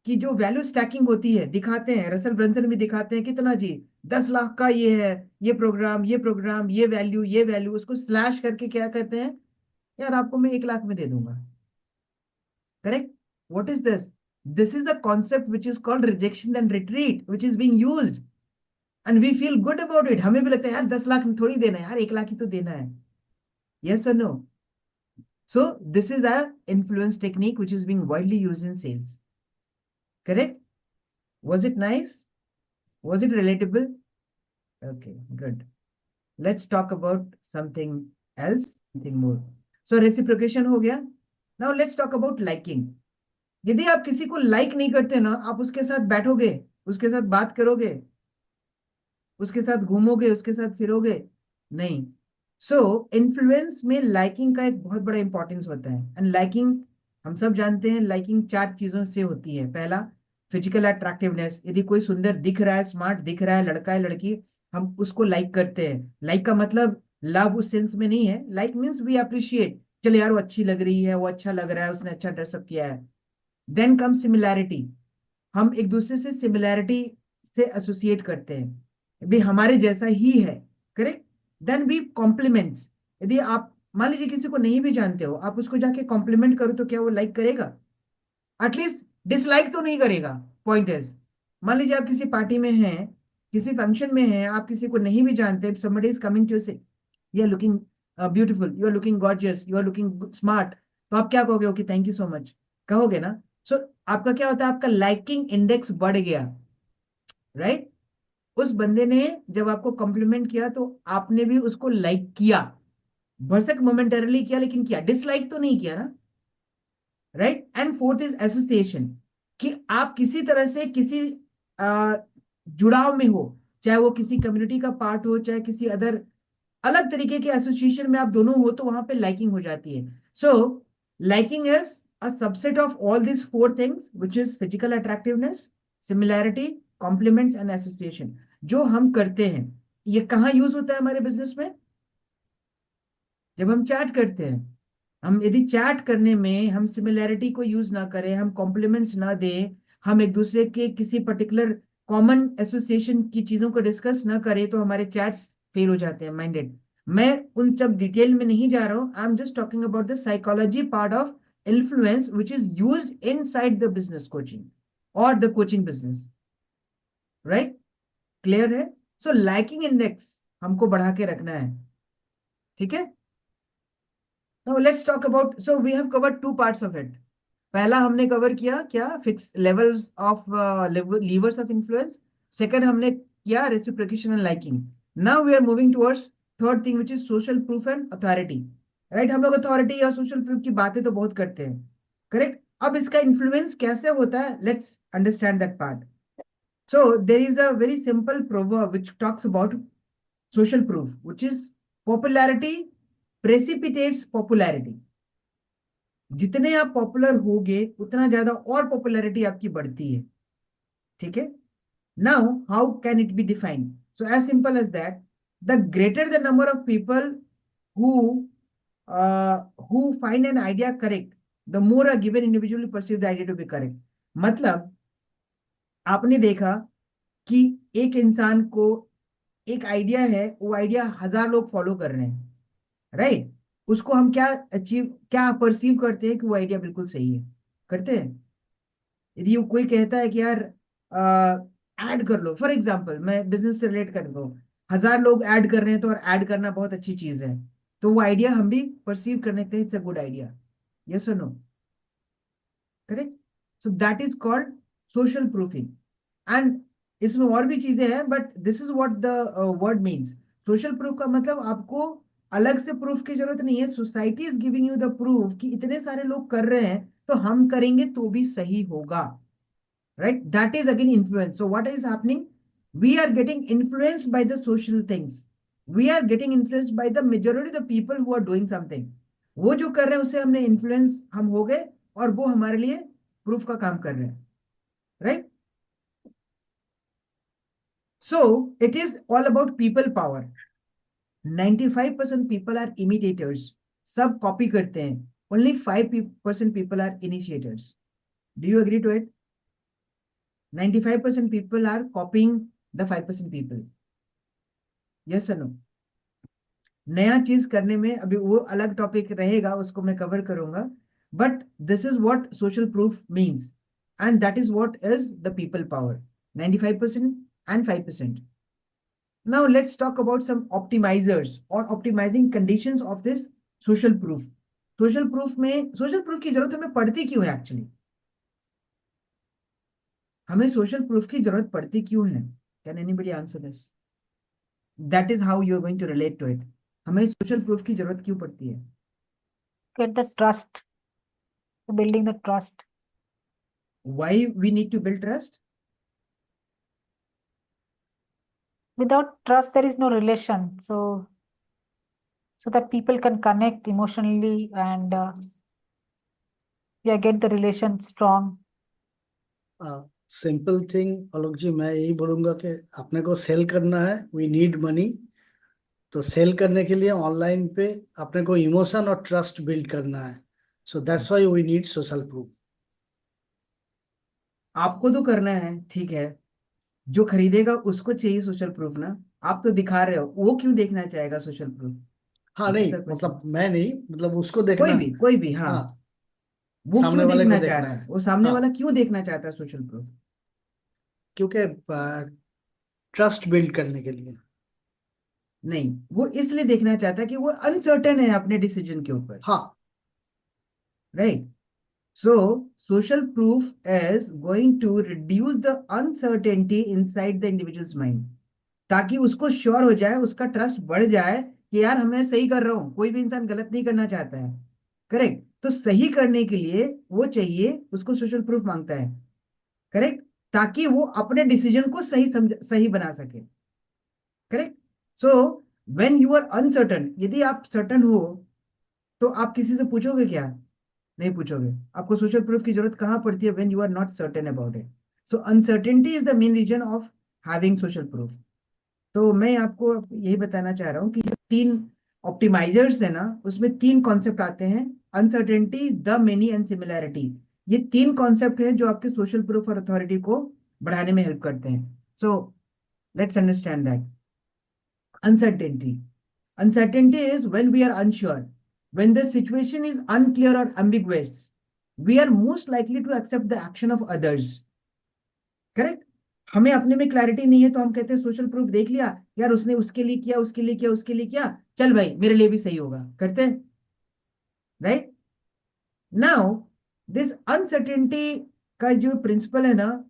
कि जो वैल्यू स्टैकिंग होती है, दिखाते हैं, रसल ब्रंसन भी दिखाते हैं कितना जी, 10 लाख का ये है, ये प्रोग्राम, ये प्रोग्राम, ये वैल्यू, उसको स्लैश करके क्या कहते हैं, यार आपको मैं 1 लाख में दे दूंगा। Correct? What is this? This is the concept which is called rejection and retreat, which is being used, and we feel good about it. हमें भी लगता है यार 10 लाख में थोड़ी देना है यार, 1 लाख ही तो देना है। यस और no? So this is a influence technique which is being widely used in sales. Correct? Was it nice? Was it relatable? Okay, good. Let's talk about something else, something more. So reciprocation हो गया. Now let's talk about liking. यदि आप किसी को लाइक नहीं करते ना, आप उसके साथ बैठोगे, उसके साथ बात करोगे, उसके साथ घूमोगे, उसके साथ फिरोगे नहीं। सो इन्फ्लुएंस में लाइकिंग का एक बहुत बड़ा इंपॉर्टेंस होता है। एंड लाइकिंग, हम सब जानते हैं, लाइकिंग 4 चीजों से होती है। पहला, फिजिकल अट्रैक्टिवनेस। यदि कोई सुंदर दिख रहा है, स्मार्ट दिख रहा है, लड़का है लड़की, हम उसको लाइक करते हैं। लाइक का मतलब लव उस सेंस में नहीं है। लाइक मीन्स वी अप्रिशिएट, चलो यार वो अच्छी लग रही है, वो अच्छा लग रहा है, उसने अच्छा ड्रेसअप किया है। देन कम सिमिलैरिटी, हम एक दूसरे से सिमिलैरिटी से एसोसिएट करते हैं, भी हमारे जैसा ही है। करेक्ट? देन भी कॉम्प्लीमेंट्स, यदि आप मान लीजिए किसी को नहीं भी जानते हो, आप उसको जाके कॉम्प्लीमेंट करो तो क्या वो लाइक करेगा? एटलीस्ट डिसलाइक तो नहीं करेगा। पॉइंट इज, मान लीजिए आप किसी पार्टी में हैं, किसी फंक्शन में हैं, आप किसी को नहीं भी जानते, somebody is coming to say you are looking beautiful, you are looking gorgeous, you are looking smart, तो आप क्या कहोगे? Okay, thank you so much, कहोगे ना? सो आपका क्या होता है, आपका लाइकिंग इंडेक्स बढ़ गया। राइट? उस बंदे ने जब आपको कॉम्प्लीमेंट किया तो आपने भी उसको लाइक किया, भरसक मोमेंटरली किया, लेकिन किया, डिसलाइक तो नहीं किया ना। Right? And fourth is association, कि आप किसी तरह से किसी जुड़ाव में हो, चाहे वो किसी कम्युनिटी का पार्ट हो, चाहे किसी अदर अलग तरीके के एसोसिएशन में आप दोनों हो, तो वहां पे लाइकिंग हो जाती है। So liking is a subset of all this 4 things, which is physical attractiveness, similarity, compliments and association, जो हम करते हैं। ये कहाँ यूज होता है हमारे बिजनेस में? जब हम चैट करते हैं। हम यदि चैट करने में हम सिमिलैरिटी को यूज ना करें, हम कॉम्प्लीमेंट्स ना दें, हम एक दूसरे के किसी पर्टिकुलर कॉमन एसोसिएशन की चीजों को डिस्कस ना करें, तो हमारे चैट्स फेल हो जाते हैं। माइंडेड, मैं उन सब डिटेल में नहीं जा रहा हूं। I am just talking about the psychology part of influence which is use inside the business coaching और the coaching business. Right? Clear है? सो लाइकिंग इंडेक्स हमको बढ़ा के रखना है। ठीक है? Now let's talk about, so we have covered 2 parts of it. पहला हमने कवर किया क्या, fix levels of levers of influence. Second हमने किया reciprocation and liking. Now we are moving towards third thing which is social proof and authority. Right? हम लोग अथॉरिटी या सोशल प्रूफ की बातें तो बहुत करते हैं। करेक्ट? अब इसका इन्फ्लुएंस कैसे होता है, let's understand that part. So there is a very simple proverb which talks about social proof, which is popularity precipitates popularity. जितने आप पॉपुलर होगे उतना ज्यादा और पॉपुलैरिटी आपकी बढ़ती है। ठीक है? Now how can it be defined? So as simple as that, the greater the number of people who who find an idea correct, the more a given individual perceive the idea to be correct. मतलब आपने देखा कि एक इंसान को एक आइडिया है, वो आइडिया 1000 लोग फॉलो कर रहे हैं। राइट? उसको हम क्या अचीव, क्या परसीव करते हैं कि वो आइडिया बिल्कुल सही है, करते हैं। यदि वो कोई कहता है कि यार ऐड कर लो, फॉर एग्जाम्पल मैं बिजनेस से रिलेट कर दो, 1000 लोग ऐड कर रहे हैं, तो और ऐड करना बहुत अच्छी चीज है, तो वो आइडिया हम भी परसीव करने के it's a good idea. Yes और no? Correct? So that is called social proofing. And इसमें और भी चीजें हैं, but this is what the word means. Social proof का मतलब आपको अलग से प्रूफ की जरूरत नहीं है, society is giving you the proof कि इतने सारे लोग कर रहे हैं, तो हम करेंगे तो भी सही होगा। Right? That is again influence. So what is happening, we are getting influenced by the social things, we are getting influenced by the majority the people who are doing something. वो जो कर रहे हैं उससे हमने इन्फ्लुएंस हम हो गए, और वो हमारे लिए प्रूफ का काम कर रहे हैं। Right? So it is all about people power. 95% people are imitators. सब कॉपी करते हैं। only 5% people are initiators. Do you agree to it? 95% people are copying the 5% people. Yes or no? नया चीज करने में अभी वो अलग टॉपिक रहेगा, उसको मैं कवर करूंगा, but this is what social proof means, and that is what is the people power, 95% and 5%. Now let's talk about some optimizers or optimizing conditions of this social proof. Social proof में social proof की जरूरत हमें पड़ती क्यों है एक्चुअली? हमें social proof की जरूरत पड़ती क्यों है? Can anybody answer this? That is how you are going to relate to it. हमें social proof की जरूरत क्यों पड़ती है? Get the trust, building the trust. Why we need to build trust? Without trust, there is no relation. So that people can connect emotionally and get the relation strong. Simple thing Alok ji, मैं यही बोलूंगा कि अपने को सेल करना है, वी नीड मनी। तो सेल करने के लिए ऑनलाइन पे अपने को इमोशन और ट्रस्ट बिल्ड करना है, so that's why we need social proof. आपको तो करना है, ठीक है, जो खरीदेगा उसको चाहिए सोशल प्रूफ ना। आप तो दिखा रहे हो, वो क्यों देखना चाहेगा सोशल प्रूफ? हाँ नहीं, मतलब मैं नहीं, मतलब उसको देखना। कोई भी हाँ, हाँ, वो सामने क्यों वाले को देखना चाह देखना रहा है? है। वो सामने हाँ, वाला क्यों देखना चाहता है सोशल प्रूफ? क्योंकि ट्रस्ट बिल्ड करने के लिए। नहीं, वो इसलिए देखना चाहता है कि वो अनसर्टेन है अपने डिसीजन के ऊपर, हाँ, right? So social proof is going to reduce the uncertainty inside the individuals mind, ताकि उसको श्योर हो जाए, उसका ट्रस्ट बढ़ जाए कि यार हमें सही कर रहा हूं, कोई भी इंसान गलत नहीं करना चाहता है, करेक्ट? तो सही करने के लिए वो चाहिए, उसको सोशल प्रूफ मांगता है, करेक्ट, ताकि वो अपने डिसीजन को सही बना सके, correct? So when you are uncertain, यदि आप सर्टन हो तो आप किसी से पूछोगे क्या? नहीं पूछोगे। आपको सोशल प्रूफ की जरूरत कहां पड़ती है? When you are not certain about it. So uncertainty is the main reason of having social proof. तो मैं आपको यही बताना चाह रहा हूँ कि जो 3 ऑप्टिमाइजर्स है ना, उसमें 3 कॉन्सेप्ट आते हैं, uncertainty, the many and similarity. ये 3 कॉन्सेप्ट हैं जो आपके सोशल प्रूफ और अथॉरिटी को बढ़ाने में हेल्प करते हैं। So let's understand that. Uncertainty. Uncertainty is when we are unsure. When the situation is unclear or ambiguous, we are most likely to accept the action of others. Correct? हमें अपने में क्लैरिटी नहीं है तो हम कहते हैं सोशल प्रूफ देख लिया, यार उसने उसके लिए किया, उसके लिए किया, उसके लिए किया, चल भाई मेरे लिए भी सही होगा, करते हैं, राइट? नाउ दिस अनसर्टेनिटी का जो प्रिंसिपल है ना,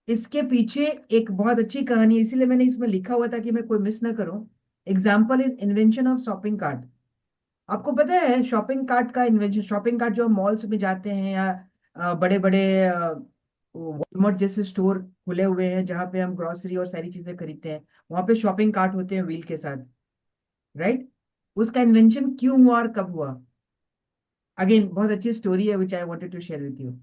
इसके पीछे एक बहुत अच्छी कहानी है, इसीलिए मैंने इसमें लिखा हुआ था कि मैं कोई मिस ना करूं। Example is invention of shopping cart. आपको पता है शॉपिंग कार्ट का इन्वेंशन? शॉपिंग कार्ट जो मॉल्स में जाते हैं या बड़े बड़े वॉलमार्ट जैसे स्टोर खुले हुए हैं जहां पे हम ग्रोसरी और सारी चीजें खरीदते हैं, वहां पे शॉपिंग कार्ट होते हैं व्हील के साथ, राइट? उसका इन्वेंशन क्यों हुआ और कब हुआ? अगेन बहुत अच्छी स्टोरी है which I wanted to share with you.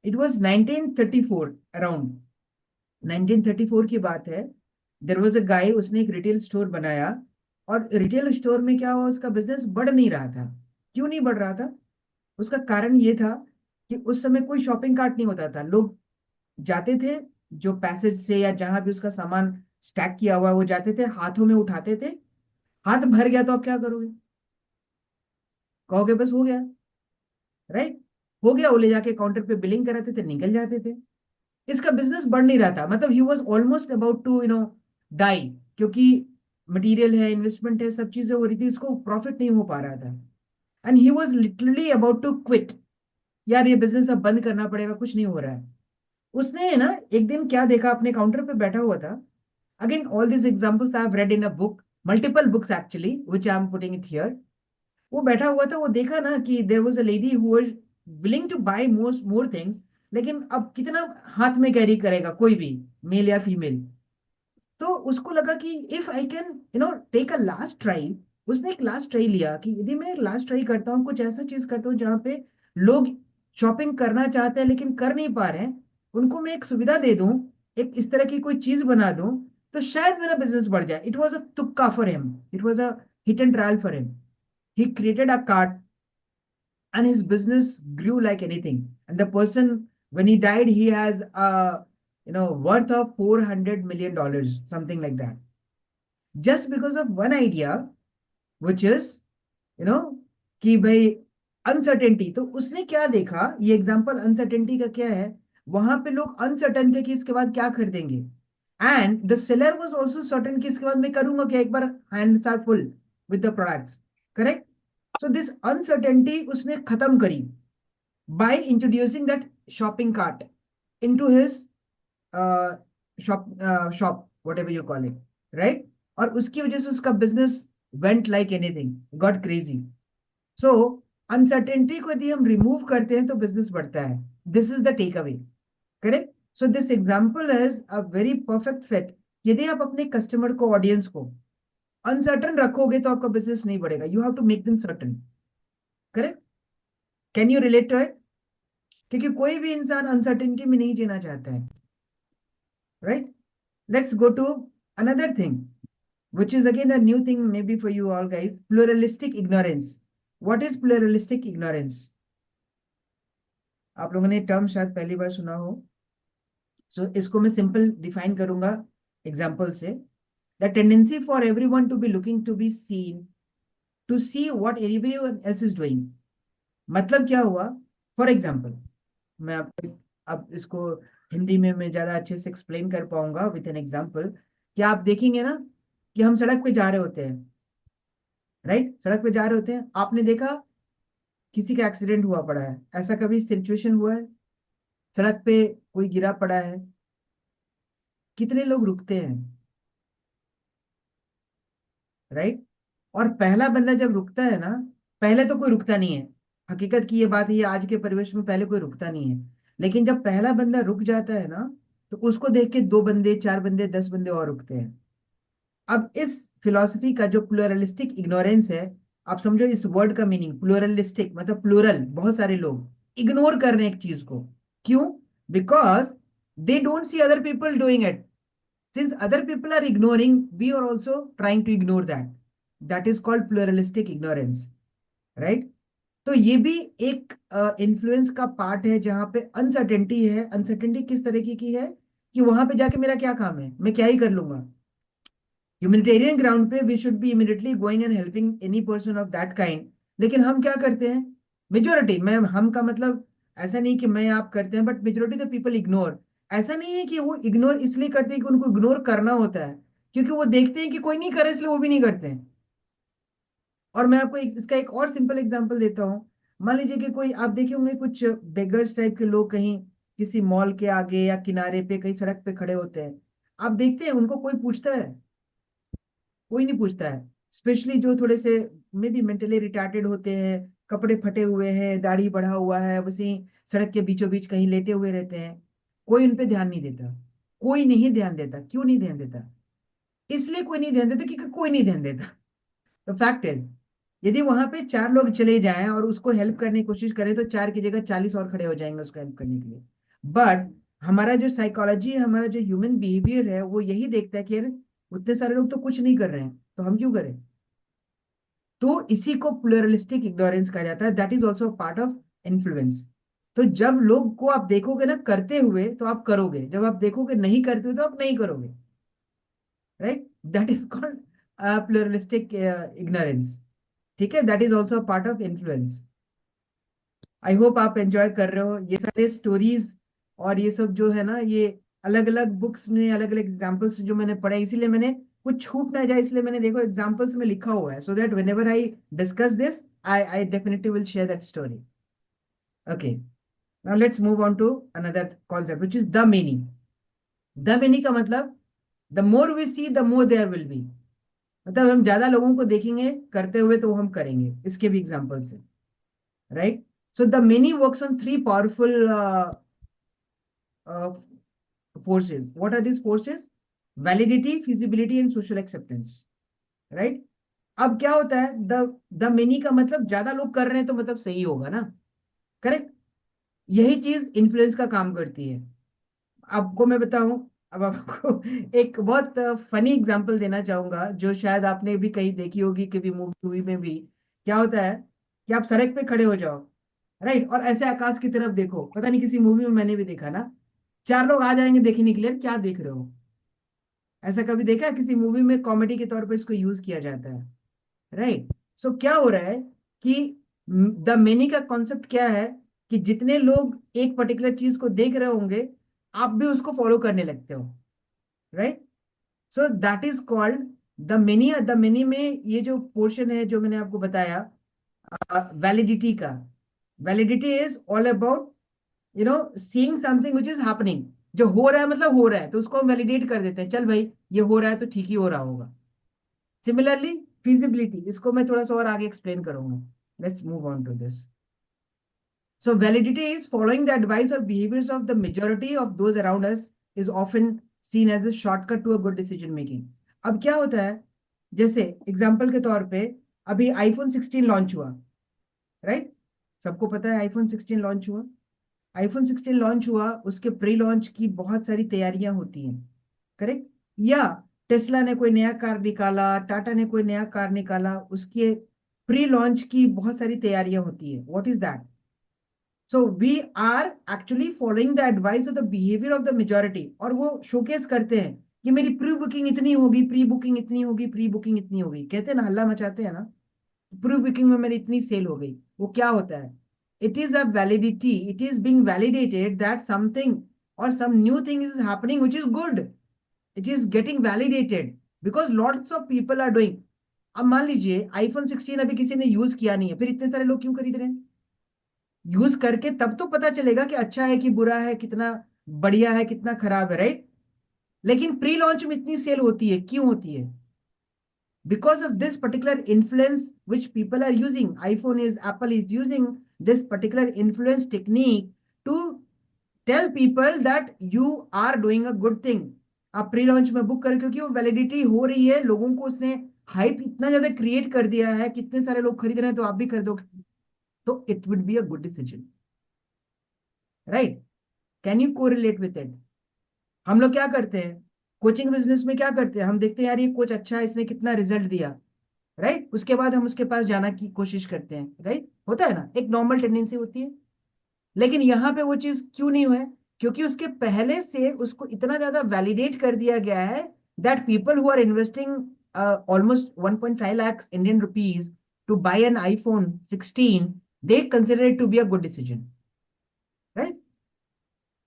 It was 1934 around, 1934 की बात है। देयर वाज अ गाय, उसने एक रिटेल स्टोर बनाया, और रिटेल स्टोर में क्या हुआ, उसका बिजनेस बढ़ नहीं रहा था। क्यों नहीं बढ़ रहा था? उसका कारण ये था कि उस समय कोई शॉपिंग कार्ट नहीं होता था। लोग जाते थे, जो पैसेज से या जहां भी उसका सामान स्टैक किया हुआ है, वो जाते थे, हाथों में उठाते थे, हाथ भर गया तो आप क्या करोगे? कहोगे बस हो गया, राइट? हो गया, वो ले जाके काउंटर पे बिलिंग कराते थे, निकल जाते थे। इसका बिजनेस बढ़ नहीं रहा था, मतलब he was almost about to die, क्योंकि मटेरियल है, इन्वेस्टमेंट है, सब चीजें हो रही थी, उसको प्रॉफिट नहीं हो पा रहा था, and he was literally about to quit. यार ये बिजनेस अब बंद करना पड़ेगा, कुछ नहीं हो रहा है। उसने है ना एक दिन क्या देखा, अपने काउंटर पे बैठा हुआ था। Again all this examples I have read in a book, multiple books actually which I am putting it here. वो बैठा हुआ था, वो देखा ना कि there was a lady who was willing to buy most more things, लेकिन अब कितना हाथ में कैरी करेगा कोई भी, मेल या फीमेल? तो उसको लगा कि if I can take a last try, उसने एक लास्ट ट्राई लिया कि यदि मैं लास्ट ट्राई करता हूँ, कुछ ऐसा चीज करता हूँ जहां पे लोग शॉपिंग करना चाहते हैं लेकिन कर नहीं पा रहे हैं, उनको मैं एक सुविधा दे दूं, एक इस तरह की कोई चीज बना दूं, तो शायद मेरा बिजनेस बढ़ जाए। इट वॉज अ तुक्का for him, it was a hit and trial for him. He created a cart, and his business grew like anything. And the person, when he died, he has a worth of $400 million, something like that, just because of one idea, which is कि भाई अनसर्टेनिटी. तो उसने क्या देखा, ये एग्जांपल अनसर्टेनिटी का क्या है, वहां पे लोग अनसर्टन थे कि इसके बाद क्या खरीदेंगे, and the seller was also certain कि इसके बाद मैं करूंगा क्या, एक बार hands are full with the products. Correct. So this uncertainty उसने खत्म करी by introducing that shopping cart into his shop whatever you call it, right. और उसकी वजह से उसका business went like anything, got crazy. So uncertainty को यदि हम रिमूव करते हैं तो बिजनेस बढ़ता है. This is the take away. Correct. So this example is a very perfect fit. यदि आप अपने कस्टमर को, ऑडियंस को अनसर्टन रखोगे तो आपका बिजनेस नहीं बढ़ेगा. You have to make them certain. Correct. Can you relate to it? क्योंकि कोई भी इंसान अनसर्टेनिटी में नहीं जीना चाहता है. Right. Let's go to another thing, which is again a new thing maybe for you all guys, pluralistic ignorance. What is pluralistic ignorance? आप लोगों ने टर्म शायद पहली बार सुना हो. सो इसको मैं सिंपल डिफाइन करूंगा एग्जांपल से. The tendency for everyone to be looking to be seen, to see what everyone else is doing. मतलब क्या हुआ? फॉर एग्जांपल, मैं आपको अब इसको हिंदी में मैं ज्यादा अच्छे से एक्सप्लेन कर पाऊंगा विद एन एग्जांपल. कि आप देखेंगे ना कि हम सड़क पे जा रहे होते हैं, राइट. सड़क पे जा रहे होते हैं, आपने देखा किसी का एक्सीडेंट हुआ पड़ा है. ऐसा कभी सिचुएशन हुआ है? सड़क पे कोई गिरा पड़ा है, कितने लोग रुकते हैं, राइट. और पहला बंदा जब रुकता है ना, पहले तो कोई रुकता नहीं है. हकीकत की ये बात है, ये आज के परिवेश में पहले कोई रुकता नहीं है. लेकिन जब पहला बंदा रुक जाता है ना, तो उसको देख के 2 बंदे, 4 बंदे, 10 बंदे और रुकते हैं. अब इस फिलॉसफी का जो प्लूरलिस्टिक इग्नोरेंस है, आप समझो इस वर्ड का मीनिंग. प्लूरलिस्टिक मतलब प्लूरल, बहुत सारे लोग इग्नोर कर रहे हैं एक चीज को. क्यों? Because they don't see other people doing it. Since other people are ignoring, we are also trying to ignore that. That is called pluralistic ignorance, right. तो ये भी एक इन्फ्लुएंस का पार्ट है, जहां पे अनसर्टेनिटी है. अनसर्टेनिटी किस तरीके की है कि वहां पे जाके मेरा क्या काम है, मैं क्या ही कर लूंगा. ह्यूमैनिटेरियन ग्राउंड पे we should be immediately going and helping any person of that kind. लेकिन हम क्या करते हैं, मेजोरिटी, मैं हम का मतलब ऐसा नहीं कि मैं आप करते हैं, but majority the people ignore. ऐसा नहीं है कि वो इग्नोर इसलिए करते हैं कि उनको इग्नोर करना होता है, क्योंकि वो देखते हैं कि कोई नहीं करे इसलिए वो भी नहीं करते हैं. और मैं आपको इसका एक और सिंपल एग्जांपल देता हूँ. मान लीजिए कि कोई, आप देखे होंगे कुछ बेगर्स टाइप के लोग कहीं किसी मॉल के आगे या किनारे पे कहीं सड़क पे खड़े होते हैं. आप देखते हैं उनको कोई पूछता है? कोई नहीं पूछता है. स्पेशली जो थोड़े से मे बी मेंटली रिटार्टेड होते हैं, कपड़े फटे हुए हैं, दाढ़ी बढ़ा हुआ है, वैसे ही सड़क के बीचों बीच कहीं लेटे हुए रहते हैं. कोई उन पे ध्यान नहीं देता. कोई नहीं ध्यान देता. क्यों नहीं ध्यान देता? इसलिए कोई नहीं ध्यान देता क्योंकि कोई नहीं ध्यान देता. तो फैक्ट इज, यदि वहां पे 4 लोग चले जाएं और उसको हेल्प करने की कोशिश करें, तो 4 की जगह 40 और खड़े हो जाएंगे उसको हेल्प करने के लिए. बट हमारा जो साइकोलॉजी है, हमारा जो ह्यूमन बिहेवियर है, वो यही देखता है कि यार उतने सारे लोग तो कुछ नहीं कर रहे हैं, तो हम क्यों करें. तो इसी को प्लूरलिस्टिक इग्नोरेंस कहा जाता है. That is also part of influence. तो जब लोग को आप देखोगे ना करते हुए, तो आप करोगे. जब आप देखोगे नहीं करते हुए, तो आप नहीं करोगे, right. That is called pluralistic ignorance. ठीक है. That is also part of influence. I hope आप एंजॉय कर रहे हो ये सारे स्टोरीज. और ये सब जो है ना, ये अलग अलग बुक्स में अलग अलग एग्जाम्पल्स जो मैंने पढ़े, इसीलिए मैंने कुछ छूट ना जाए, इसलिए मैंने देखो एग्जाम्पल्स में लिखा हुआ है, so that whenever I discuss this, I definitely will share that story. Okay. Now let's move on to another concept which is the meaning. The meaning का मतलब, the more we see the more there will be. मतलब हम ज्यादा लोगों को देखेंगे करते हुए तो वो हम करेंगे. इसके भी एग्जाम्पल्स है, right. So the many works on 3 powerful uh, forces. What are these forces? Validity, feasibility and social acceptance. Right? अब क्या होता है, द मेनी का मतलब ज्यादा लोग कर रहे हैं तो मतलब सही होगा ना. करेक्ट. यही चीज इन्फ्लुएंस का काम करती है. आपको मैं बताऊं, अब आपको एक बहुत फनी एग्जांपल देना चाहूंगा, जो शायद आपने भी कहीं देखी होगी, कभी मूवी में भी. क्या होता है कि आप सड़क पे खड़े हो जाओ, राइट। और ऐसे आकाश की तरफ देखो, पता नहीं किसी मूवी में मैंने भी देखा ना, 4 लोग आ जाएंगे देखने के लिए, क्या देख रहे हो? ऐसा कभी देखा है किसी मूवी में? कॉमेडी के तौर पर इसको यूज किया जाता है, राइट। सो क्या हो रहा है कि द मेनी का कॉन्सेप्ट क्या है कि जितने लोग एक पर्टिकुलर चीज को देख रहे होंगे, आप भी उसको फॉलो करने लगते हो, right. So that is called the many. The many में ये जो पोर्शन है जो मैंने आपको बताया वैलिडिटी का, validity is all about seeing something which is happening. जो हो रहा है मतलब हो रहा है, तो उसको हम वैलिडेट कर देते हैं, चल भाई ये हो रहा है तो ठीक ही हो रहा होगा। सिमिलरली feasibility, इसको मैं थोड़ा सा और आगे एक्सप्लेन करूंगा। Let's move on to this. So validity is following the advice or behaviors of the majority of those around us is often seen as a shortcut to a good decision making. अब क्या होता है, जैसे एग्जांपल के तौर पे अभी आईफोन 16 लॉन्च हुआ, राइट। सबको पता है आईफोन 16 लॉन्च हुआ। आईफोन 16 लॉन्च हुआ, उसके प्री लॉन्च की बहुत सारी तैयारियां होती हैं, करेक्ट। या टेस्ला ने कोई नया कार निकाला, टाटा ने कोई नया कार निकाला, उसके प्री लॉन्च की बहुत सारी तैयारियां होती है। What is that? So we are actually following the advice of the behavior of the majority, और वो शोकेस करते हैं कि मेरी प्री बुकिंग इतनी होगी, प्री बुकिंग इतनी होगी, प्री बुकिंग इतनी होगी, कहते हैं ना, हल्ला मचाते हैं ना, प्री बुकिंग में मेरी इतनी सेल हो गई। वो क्या होता है? It is a validity, it is being validated that something or some new thing is happening which is good. It is getting validated because lots of people are doing. अब मान लीजिए आईफोन 16 अभी किसी ने यूज किया नहीं है, फिर इतने सारे लोग क्यों खरीद रहे हैं? यूज करके तब तो पता चलेगा कि अच्छा है कि बुरा है, कितना बढ़िया है, कितना खराब है, राइट। लेकिन प्री लॉन्च में इतनी सेल होती है, क्यों होती है? Because of this particular influence which people are using. IPhone is, Apple is using this particular influence technique to tell people that you are doing a good thing. आप प्री लॉन्च में बुक करें क्योंकि वो वैलिडिटी हो रही है, लोगों को उसने हाइप इतना ज्यादा क्रिएट कर दिया है, कितने सारे लोग खरीद रहे हैं तो आप भी कर दो, तो it would be a good decision, right. Can you correlate with it? हम लोग क्या करते हैं कोचिंग बिजनेस में, क्या करते हैं, हम देखते हैं यार ये कोच अच्छा है, इसने कितना रिजल्ट दिया, राइट। उसके बाद हम उसके पास जाना की कोशिश करते हैं, राइट। होता है ना, एक नॉर्मल टेंडेंसी होती है। लेकिन यहां पे वो चीज क्यों नहीं हुआ है? क्योंकि उसके पहले से उसको इतना ज्यादा वैलिडेट कर दिया गया है that people who are investing almost 1.5 lakhs Indian rupees to buy an iPhone 16, they consider it to be a good decision, right?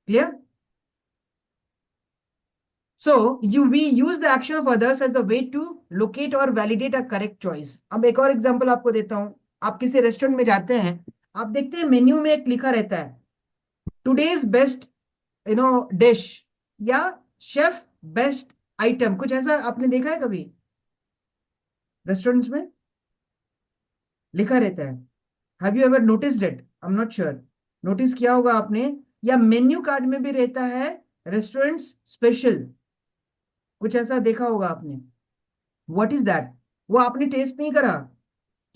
Clear? So we use the action of others as a way to locate or validate a correct choice. अब एक और एग्जांपल आपको देता हूं। आप किसी रेस्टोरेंट में जाते हैं, आप देखते हैं मेन्यू में एक लिखा रहता है टुडेज बेस्ट डिश या शेफ बेस्ट आइटम, कुछ ऐसा आपने देखा है कभी रेस्टोरेंट्स में लिखा रहता है? Have you ever noticed it? I am not sure, notice किया होगा आपने। या मेन्यू कार्ड में भी रहता है रेस्टोरेंट्स स्पेशल, कुछ ऐसा देखा होगा आपने। What is that? वो आपने टेस्ट नहीं करा,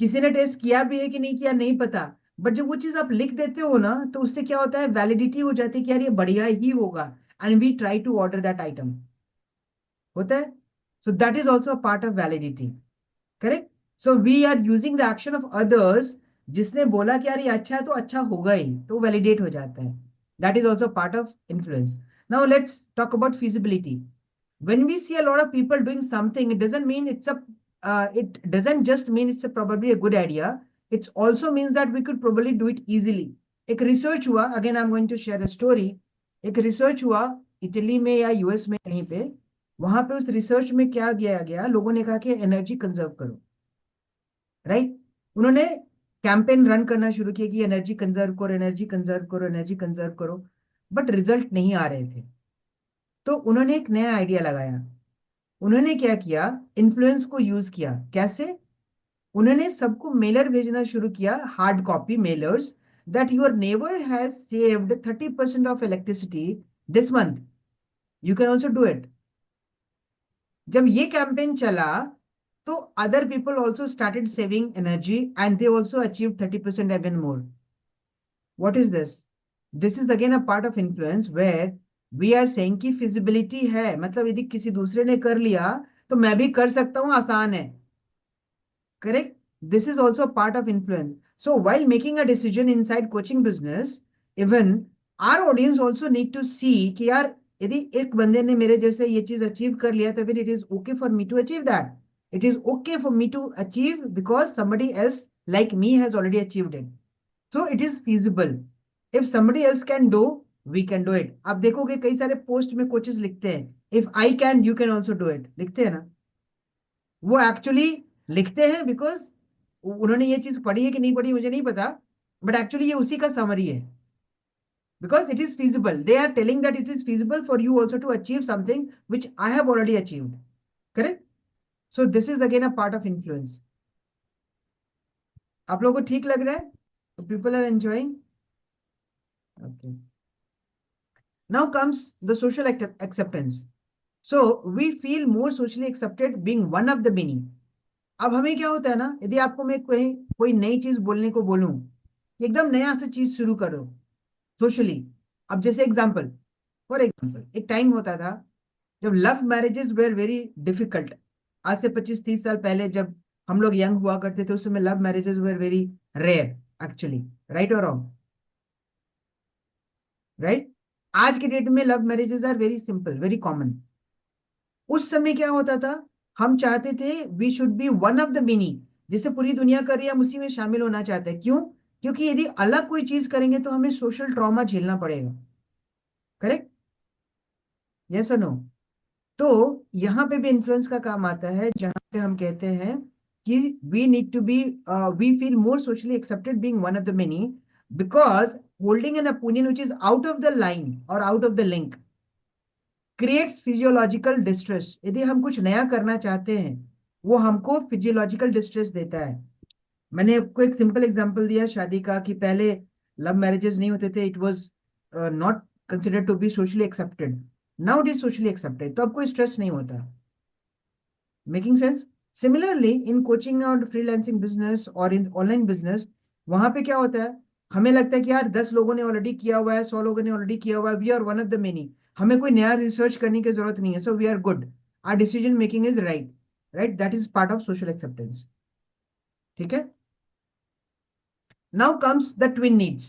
किसी ने टेस्ट किया भी है कि नहीं किया नहीं पता, बट जब वो चीज आप लिख देते हो ना, तो उससे क्या होता है, वैलिडिटी हो जाती है कि यार ये बढ़िया ही होगा, and we try to order that item. होता है। So that is also a part of validity, correct. So we are using the action of others, जिसने बोला कि यार ये अच्छा है तो अच्छा होगा ही, तो वैलिडेट हो जाता है। That is also part of influence. Now let's talk about feasibility. When we see a lot of people doing something, it doesn't mean it doesn't just mean it's probably a good idea. It also means that we could probably do it easily. एक रिसर्च हुआ, again I am going to share a story. एक रिसर्च हुआ इटली में या यूएस में कहीं पे, वहां पे उस रिसर्च में क्या किया गया, लोगों ने कहा कि एनर्जी कंजर्व करो, राइट। उन्होंने कैंपेन रन करना शुरू किया कि एनर्जी कंजर्व करो, एनर्जी कंजर्व करो, एनर्जी कंजर्व करो, बट रिजल्ट नहीं आ रहे थे। तो उन्होंने एक नया आइडिया लगाया। उन्होंने क्या किया, इन्फ्लुएंस को यूज किया। कैसे? उन्होंने सबको मेलर भेजना शुरू किया, hard copy Mellors, that your neighbour has saved 30% of electricity this month, you can also do it. जब ये कैंपेन चला तो other people also started saving energy and they also achieve 30% even more. What is this? This is again a part of influence where we are saying कि फिजिबिलिटी है, मतलब यदि किसी दूसरे ने कर लिया तो मैं भी कर सकता हूं, आसान है, correct. This is also part of influence. So while making a decision inside coaching business, even our audience also need to see कि यार यदि एक बंदे ने मेरे जैसे ये चीज अचीव कर लिया तो फिर it is okay for me to achieve that. It is okay for me to achieve because somebody else like me has already achieved it. So it is feasible. If somebody else can do, we can do it. आप देखोगे कई सारे पोस्ट में कोचेस लिखते हैं if I can, you can also do it. लिखते हैं ना, वो एक्चुअली लिखते हैं बिकॉज उन्होंने ये चीज पढ़ी है कि नहीं पढ़ी मुझे नहीं पता, बट एक्चुअली ये उसी का समरी है. Because it is feasible. They are telling that it is feasible for you also to achieve something which I have already achieved. Correct? So this is again a part of influence. आप लोगों को ठीक लग रहा है? People are enjoying? Okay. Now comes the social acceptance. So we feel more socially accepted being one of the many. अब हमें क्या होता है ना, यदि आपको मैं कोई नई चीज बोलने को बोलूं, एकदम नया से चीज शुरू करो सोशली. अब जैसे फॉर एग्जाम्पल एक टाइम होता था जब love marriages were very difficult. आज से 25-30 साल पहले जब हम लोग यंग हुआ करते थे उस समय love marriages were very rare actually. Right और रॉन्ग? राइट. आज के डेट में love marriages are very simple, very common. उस समय क्या होता था, हम चाहते थे we should be one of the many. जिसे पूरी दुनिया कर रही है हम उसी में शामिल होना चाहते हैं. क्यों? क्योंकि यदि अलग कोई चीज करेंगे तो हमें सोशल ट्रॉमा झेलना पड़ेगा. करेक्ट? यस और नो? तो यहां पे भी इन्फ्लुएंस का काम आता है जहां पे हम कहते हैं कि we need to be we feel more socially accepted being one of the many because holding an opinion which is out of the line और out of the link creates physiological distress. यदि हम कुछ नया करना चाहते हैं वो हमको फिजियोलॉजिकल डिस्ट्रेस देता है. मैंने आपको एक सिंपल एग्जांपल दिया शादी का कि पहले लव मैरिजेस नहीं होते थे, it was not considered to be socially accepted. Now it is socially accepted, तो अब कोई स्ट्रेस नहीं होता. Making sense? Similarly in coaching और फ्रीलांसिंग बिजनेस और इन ऑनलाइन बिजनेस, वहां पे क्या होता है, हमें लगता है कि यार 10 लोगों ने ऑलरेडी किया हुआ है, 100 लोगों ने ऑलरेडी किया हुआ है, we are one of the many, हमें कोई नया रिसर्च करने की जरूरत नहीं है, so we are good, our decision making is right. Right? That is part of social acceptance. ठीक है? Now comes the twin needs.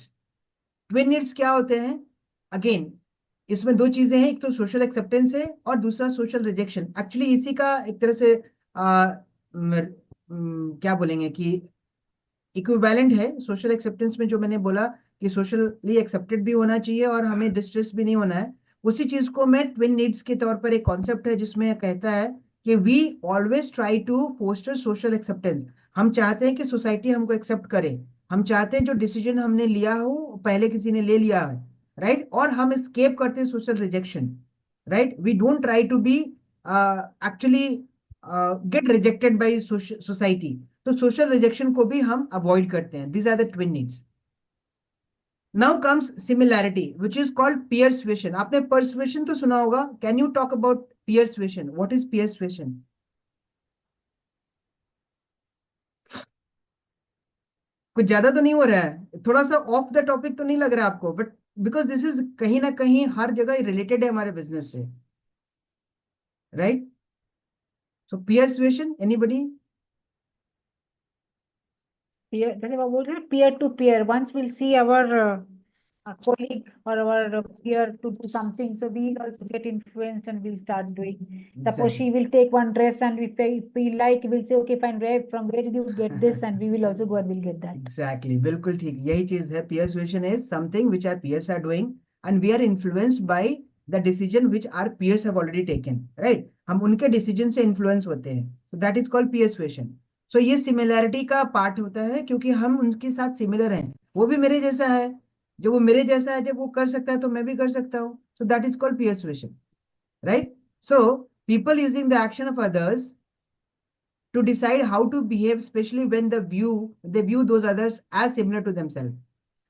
Twin needs क्या होते हैं? अगेन इसमें दो चीजें हैं, एक तो सोशल एक्सेप्टेंस है और दूसरा सोशल रिजेक्शन. एक्चुअली इसी का एक तरह से क्या बोलेंगे कि इक्विवेलेंट है सोशल एक्सेप्टेंस में. जो मैंने बोला कि सोशली एक्सेप्टेड भी होना चाहिए और हमें डिस्ट्रेस भी नहीं होना है, उसी चीज को मैं ट्विन नीड्स के तौर पर एक कॉन्सेप्ट है जिसमें कहता है कि we always try to foster social acceptance. हम चाहते हैं कि सोसाइटी हमको एक्सेप्ट करे, हम चाहते हैं जो डिसीजन हमने लिया हो पहले किसी ने ले लिया है. राइट? और हम एस्केप करते हैं social rejection. Right? We don't try to be actually get rejected by society. तो सोशल रिजेक्शन को भी हम अवॉइड करते हैं. These are the twin needs. Now comes similarity which is called persuasion. आपने परसुएशन तो सुना होगा. Can you talk about persuasion? What is persuasion? कुछ ज्यादा तो नहीं हो रहा है? थोड़ा सा ऑफ द टॉपिक तो नहीं लग रहा है आपको? बट बिकॉज दिस इज कहीं ना कहीं हर जगह रिलेटेड है हमारे बिजनेस से. राइट? सो पियर्सुएशन, एनीबडी? Peer, जैसे वो बोल रहे हैं peer to peer. Once we'll see our colleague or our peer to do something, so we'll also get influenced and we'll start doing. Suppose she will take one dress and we like, we'll say, okay, fine, from where did you get this? And we will also go and we'll get that. Exactly, बिल्कुल ठीक, यही चीज है. Persuasion is something which our peers are doing and we are influenced by the decision which our peers have already taken. Right? हम उनके डिसीजन से इन्फ्लुएंस होते हैं. So that is called persuasion. So ये सिमिलैरिटी का पार्ट होता है क्योंकि हम उनके साथ सिमिलर हैं. वो भी मेरे जैसा है, जो वो मेरे जैसा है, जब वो कर सकता है तो मैं भी कर सकता हूँ. So that is called persuasion. Right? So people using the action of others to decide how to behave, especially when they view those others as similar to themselves.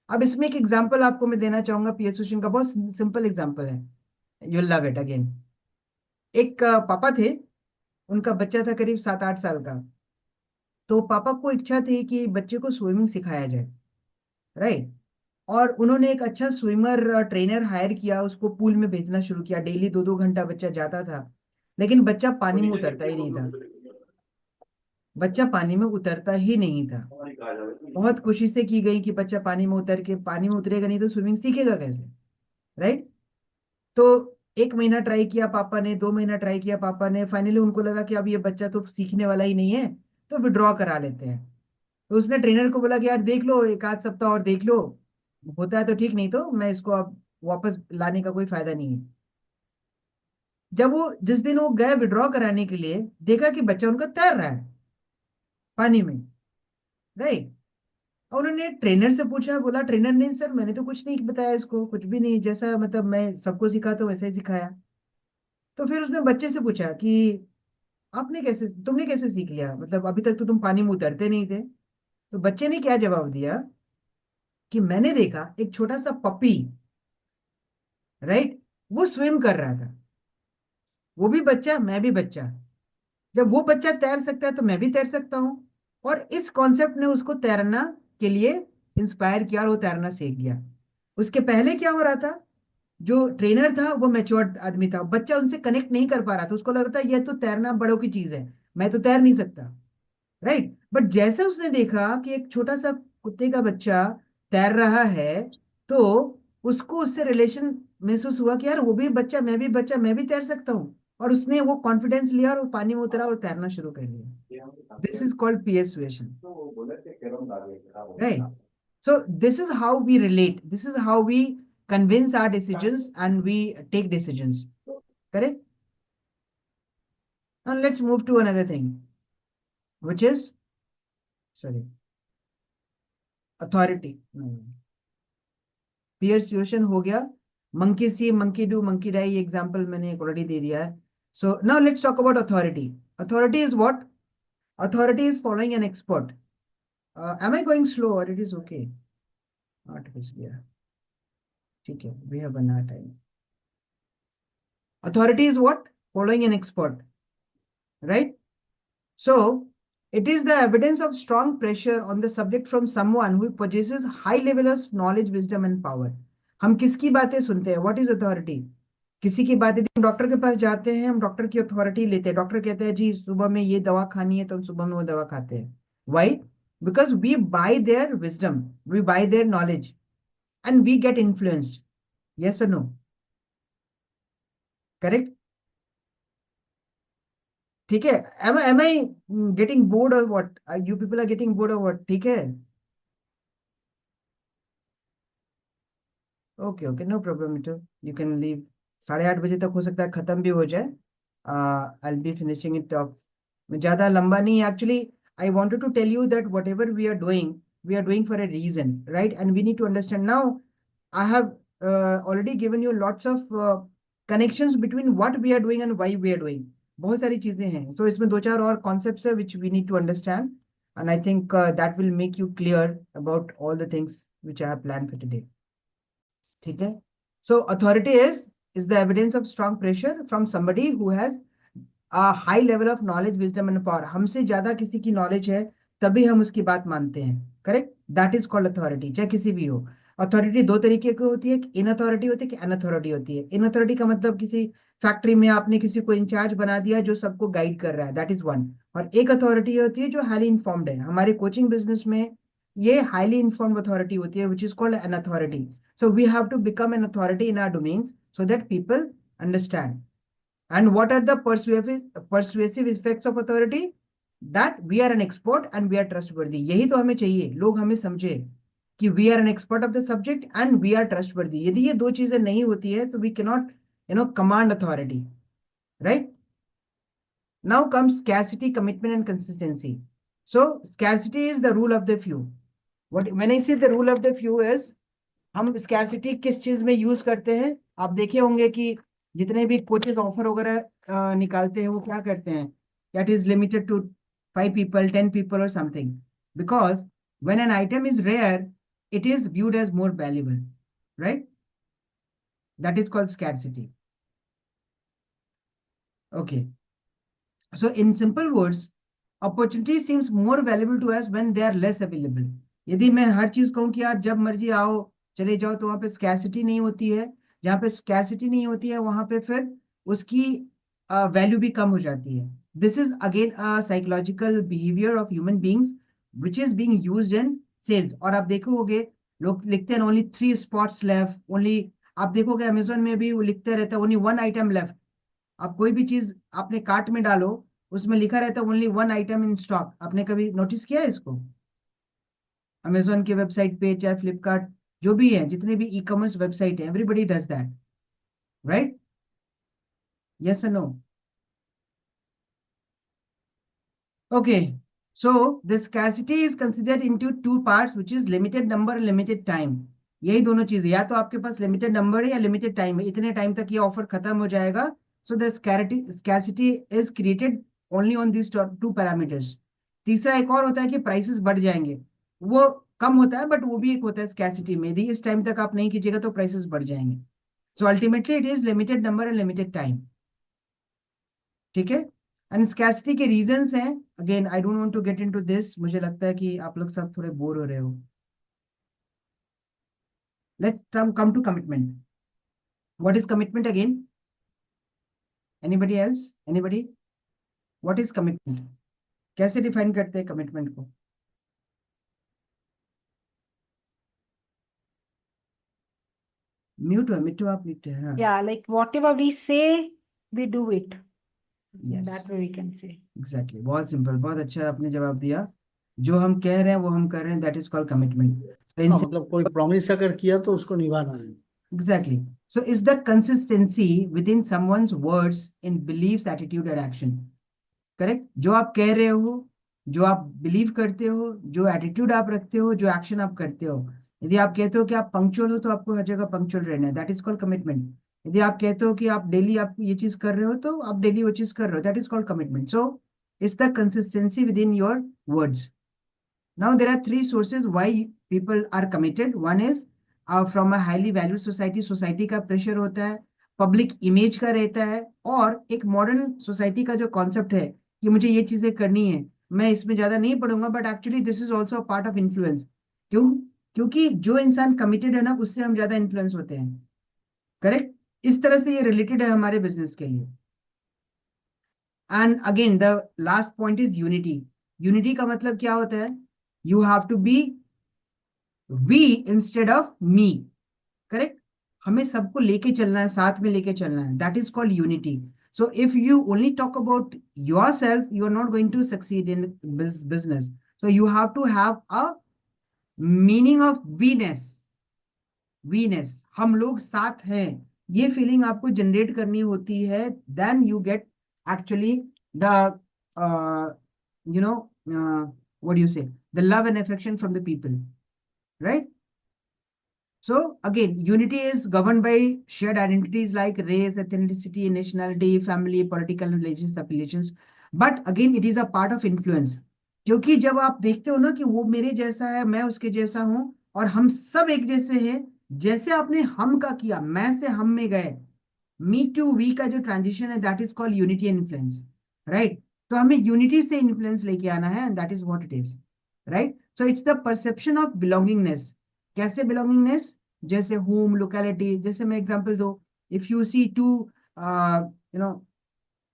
अब इसमें एक एग्जांपल आपको मैं देना चाहूंगा पियर्सुएशन का. बहुत सिंपल एग्जांपल है, यू लव इट. अगेन एक पापा थे, उनका बच्चा था करीब 7-8 साल का. तो पापा को इच्छा थी कि बच्चे को स्विमिंग सिखाया जाए. राइट? और उन्होंने एक अच्छा स्विमर ट्रेनर हायर किया, उसको पूल में भेजना शुरू किया. डेली 2-2 घंटा बच्चा जाता था, लेकिन बच्चा पानी में उतरता ही नहीं था. बच्चा पानी में उतरता ही नहीं था। बहुत खुशी से की गई कि बच्चा पानी में उतर के, पानी में उतरेगा नहीं तो स्विमिंग सीखेगा कैसे, राइट? तो 1 महीना ट्राई किया पापा ने, 2 महीना ट्राई किया पापा ने, फाइनली उनको लगा कि अब ये बच्चा तो सीखने वाला ही नहीं है, तो विड्रॉ करा लेते हैं। तो उसने ट्रेनर को बोला कि यार देख लो, 1 आध सप्ताह और देख लो, होता है तो ठीक, नहीं तो मैं इसको अब वापस लाने का कोई फायदा नहीं है। जब वो जिस दिन वो गए विड्रॉ कराने के लिए, देखा कि बच्चा उनका तैर रहा है पानी में, राइट? और उन्होंने ट्रेनर से पूछा, बोला ट्रेनर ने, सर मैंने तो कुछ नहीं बताया इसको, कुछ भी नहीं, जैसा मतलब मैं सबको सिखाता हूँ वैसा ही सिखाया। तो फिर उसने बच्चे से पूछा कि आपने कैसे, तुमने कैसे सीख लिया, मतलब अभी तक तो तुम पानी में उतरते नहीं थे। तो बच्चे ने क्या जवाब दिया कि मैंने देखा एक छोटा सा पपी, राइट, वो स्विम कर रहा था, वो भी बच्चा मैं भी बच्चा, जब वो बच्चा तैर सकता है तो मैं भी तैर सकता हूँ। और इस कॉन्सेप्ट ने उसको तैरना के लिए इंस्पायर किया और वो तैरना सीख गया। उसके पहले क्या हो रहा था, जो ट्रेनर था वो मैच्योर्ड आदमी था, बच्चा उनसे कनेक्ट नहीं कर पा रहा था, उसको लग रहा था ये तो तैरना बड़ों की चीज है, मैं तो तैर नहीं सकता, राइट? बट जैसे उसने देखा कि एक छोटा सा कुत्ते का बच्चा तैर रहा है, तो उसको उससे रिलेशन महसूस हुआ कि यार वो भी बच्चा मैं भी बच्चा, मैं भी तैर सकता हूँ। और उसने वो कॉन्फिडेंस लिया और वो पानी में उतरा और तैरना शुरू कर दिया। This is called persuasion, right? So this is how we relate. This is how we convince our decisions and we take decisions. Correct? Now let's move to another thing, which is, sorry, authority. Persuasion हो गया, monkey see, monkey do, monkey die, ये example मैंने already दे दिया है. So now let's talk about authority. Authority is what? Authority is following an expert. Am I going slow or it is okay? 8 बज गया, ठीक है, we have enough time. Authority is what? Following an expert, right? So it is the evidence of strong pressure on the subject from someone who possesses high level of knowledge, wisdom and power. हम किसकी बातें सुनते हैं? What is authority? किसी की बातें, हम डॉक्टर के पास जाते हैं, हम डॉक्टर की अथॉरिटी लेते हैं, डॉक्टर कहते हैं जी सुबह में ये दवा खानी है, तो हम सुबह में वो दवा खाते हैं। Why? Because we buy their wisdom, we buy their knowledge and we get influenced. Yes or no? Correct? ठीक है? Am I getting bored or what? You people are getting bored or what? ठीक है? Okay okay, no problem, it you can leave. 8:30 बजे तक हो सकता है खत्म भी हो जाए। I will be finishing it off, ज्यादा लंबा नहीं actually. I wanted to tell you that whatever we are doing for a reason, right? And we need to understand now. I have already given you lots of connections between what we are doing and why we are doing. बहुत सारी चीजें हैं, सो इसमें 2-4 और कॉन्सेप्ट्स है which we need to understand, and I think that will make you clear about all the things which I have plan for today. ठीक है? So authority is the evidence of strong pressure from somebody who has a high level of knowledge, wisdom and power. हमसे ज्यादा किसी की नॉलेज है तभी हम उसकी बात मानते हैं, correct? That is called authority, चाहे किसी भी हो। अथॉरिटी 2 तरीके की होती है, इन अथॉरिटी होती है कि अन अथॉरिटी होती है। इन अथॉरिटी का मतलब किसी फैक्ट्री में आपने किसी को इंचार्ज बना दिया जो सबको गाइड कर रहा है, दैट इज वन। और एक अथॉरिटी होती है जो हाईली इन्फॉर्म्ड है। हमारे कोचिंग बिजनेस में ये हाईली इन्फॉर्म्ड अथॉरिटी होती है, विच is called an authority. So we have to become an authority in our domains so that people understand. And what are the persuasive effects of authority? That we are an expert and we are trustworthy. यही तो हमें चाहिए, लोग हमें समझे कि we are an expert of the subject and we are trustworthy. यदि ये 2 चीजें नहीं होती है तो we cannot, command authority, right? Now comes scarcity, commitment and consistency. So scarcity is the rule of the few. When I say the rule of the few is, हम स्कैरसिटी किस चीज में यूज करते हैं? आप देखे होंगे कि जितने भी कोचेस ऑफर वगैरह निकालते हैं वो क्या करते हैं, that is limited to 5 people, 10 people और something, because when an item is rare it is viewed as more valuable, right? That is called scarcity. Okay, so in simple words, opportunity seems more valuable to us when they are less available. यदि मैं हर चीज कहूँ कि यार जब मर्जी आओ चले जाओ, तो वहां पे स्कैरसिटी नहीं होती है। जहां पे स्कैरसिटी नहीं होती है वहां पे फिर उसकी वैल्यू भी कम हो जाती है। this is again a psychological behavior of human beings which is being used in sales. और आप देखोगे लोग लिखते हैं only 3 spots left, only आप देखोगे अमेजोन में भी वो लिखते रहता है only 1 item left. आप कोई भी चीज आपने कार्ट में डालो उसमें लिखा रहता है only 1 item in stock. आपने कभी नोटिस किया है इसको? अमेजोन की वेबसाइट पे चाहे फ्लिपकार्ट जो भी है, जितने भी ई कॉमर्स वेबसाइट है, everybody does that, right? Yes और no? Okay, so the scarcity is considered into two parts, which is limited number and limited time. यही दोनों चीजें, या तो आपके पास लिमिटेड नंबर है या लिमिटेड टाइम है, इतने टाइम तक ये ऑफर खत्म हो जाएगा. So the scarcity is created only on these two parameters. तीसरा एक और होता है कि प्राइसेस बढ़ जाएंगे, वो कम होता है बट वो भी एक होता है scarcity में, यदि इस टाइम तक आप नहीं कीजिएगा तो प्राइसेस बढ़ जाएंगे. So ultimately it is limited number and limited time. ठीक है? एंड स्कैसिटी के रीजंस हैं, again I don't want to get into this, मुझे लगता है कि आप लोग सब थोड़े बोर हो रहे हो. Let's come to commitment. What is commitment again? Anybody else? Anybody? What is commitment? कैसे डिफाइन करते हैं कमिटमेंट को? म्यूट हो, मिट्टू आप म्यूट है. हाँ, Yeah, like whatever we say, we do it. Yes, That way we can say. Exactly. बहुत सिंपल, बहुत अच्छा आपने जवाब दिया. जो हम कह रहे हैं वो हम कर रहे हैं, दैट इज कॉल्ड कमिटमेंट. हाँ, मतलब कोई प्रॉमिस अगर किया तो उसको निभाना है. Exactly. So is the consistency within someone's words in beliefs, attitude and action. Correct? जो आप कह रहे हो, जो आप बिलीव करते हो, जो एटीट्यूड आप रखते हो, जो एक्शन आप करते हो. यदि आप कहते हो कि आप पंक्चुअल हो तो आपको हर जगह पंक्चुअल रहना है, दैट इज कॉल्ड कमिटमेंट. यदि आप कहते हो कि आप डेली आप ये चीज कर रहे हो तो आप डेली वो चीज कर रहे हो, that is called commitment. So it's the consistency with in your words. Now there are three sources why people are committed. One is from a highly valued society. Society का प्रेशर होता है, पब्लिक इमेज का रहता है, और एक मॉडर्न सोसाइटी का जो कॉन्सेप्ट है कि मुझे ये चीजें करनी है. मैं इसमें ज्यादा नहीं पढ़ूंगा but actually this is also part of influence. क्यों? क्योंकि जो इंसान कमिटेड है ना उससे हम ज्यादा इन्फ्लुएंस होते हैं. करेक्ट? इस तरह से ये रिलेटेड है हमारे बिजनेस के लिए. And again the last point is unity. Unity का मतलब क्या होता है? You have to be we instead of me. Correct? हमें सबको लेके चलना है, साथ में लेके चलना है. That is called unity. So if you only talk about yourself, you are not going to succeed in business. So you have to have a meaning of we-ness. We-ness. हम लोग साथ हैं, ये फीलिंग आपको जनरेट करनी होती है. Then you get actually the what do you say, the love and affection from the people, right? So again, unity is governed by shared identities like race, ethnicity, nationality, family, political and religious affiliations. But again, it is a part of influence. क्योंकि जब आप देखते हो ना कि वो मेरे जैसा है, मैं उसके जैसा हूं और हम सब एक जैसे हैं, जैसे आपने हम का किया, मैं से हम में गए, मी टू वी का जो ट्रांजिशन है, that is called unity and influence, right? तो हमें यूनिटी से इन्फ्लुएंस लेके आना है, and that is what it is, right? So it's the perception of belongingness. कैसे बिलोंगिंगनेस? जैसे होम, लोकेलिटी. जैसे मैं एग्जांपल दो, if you see two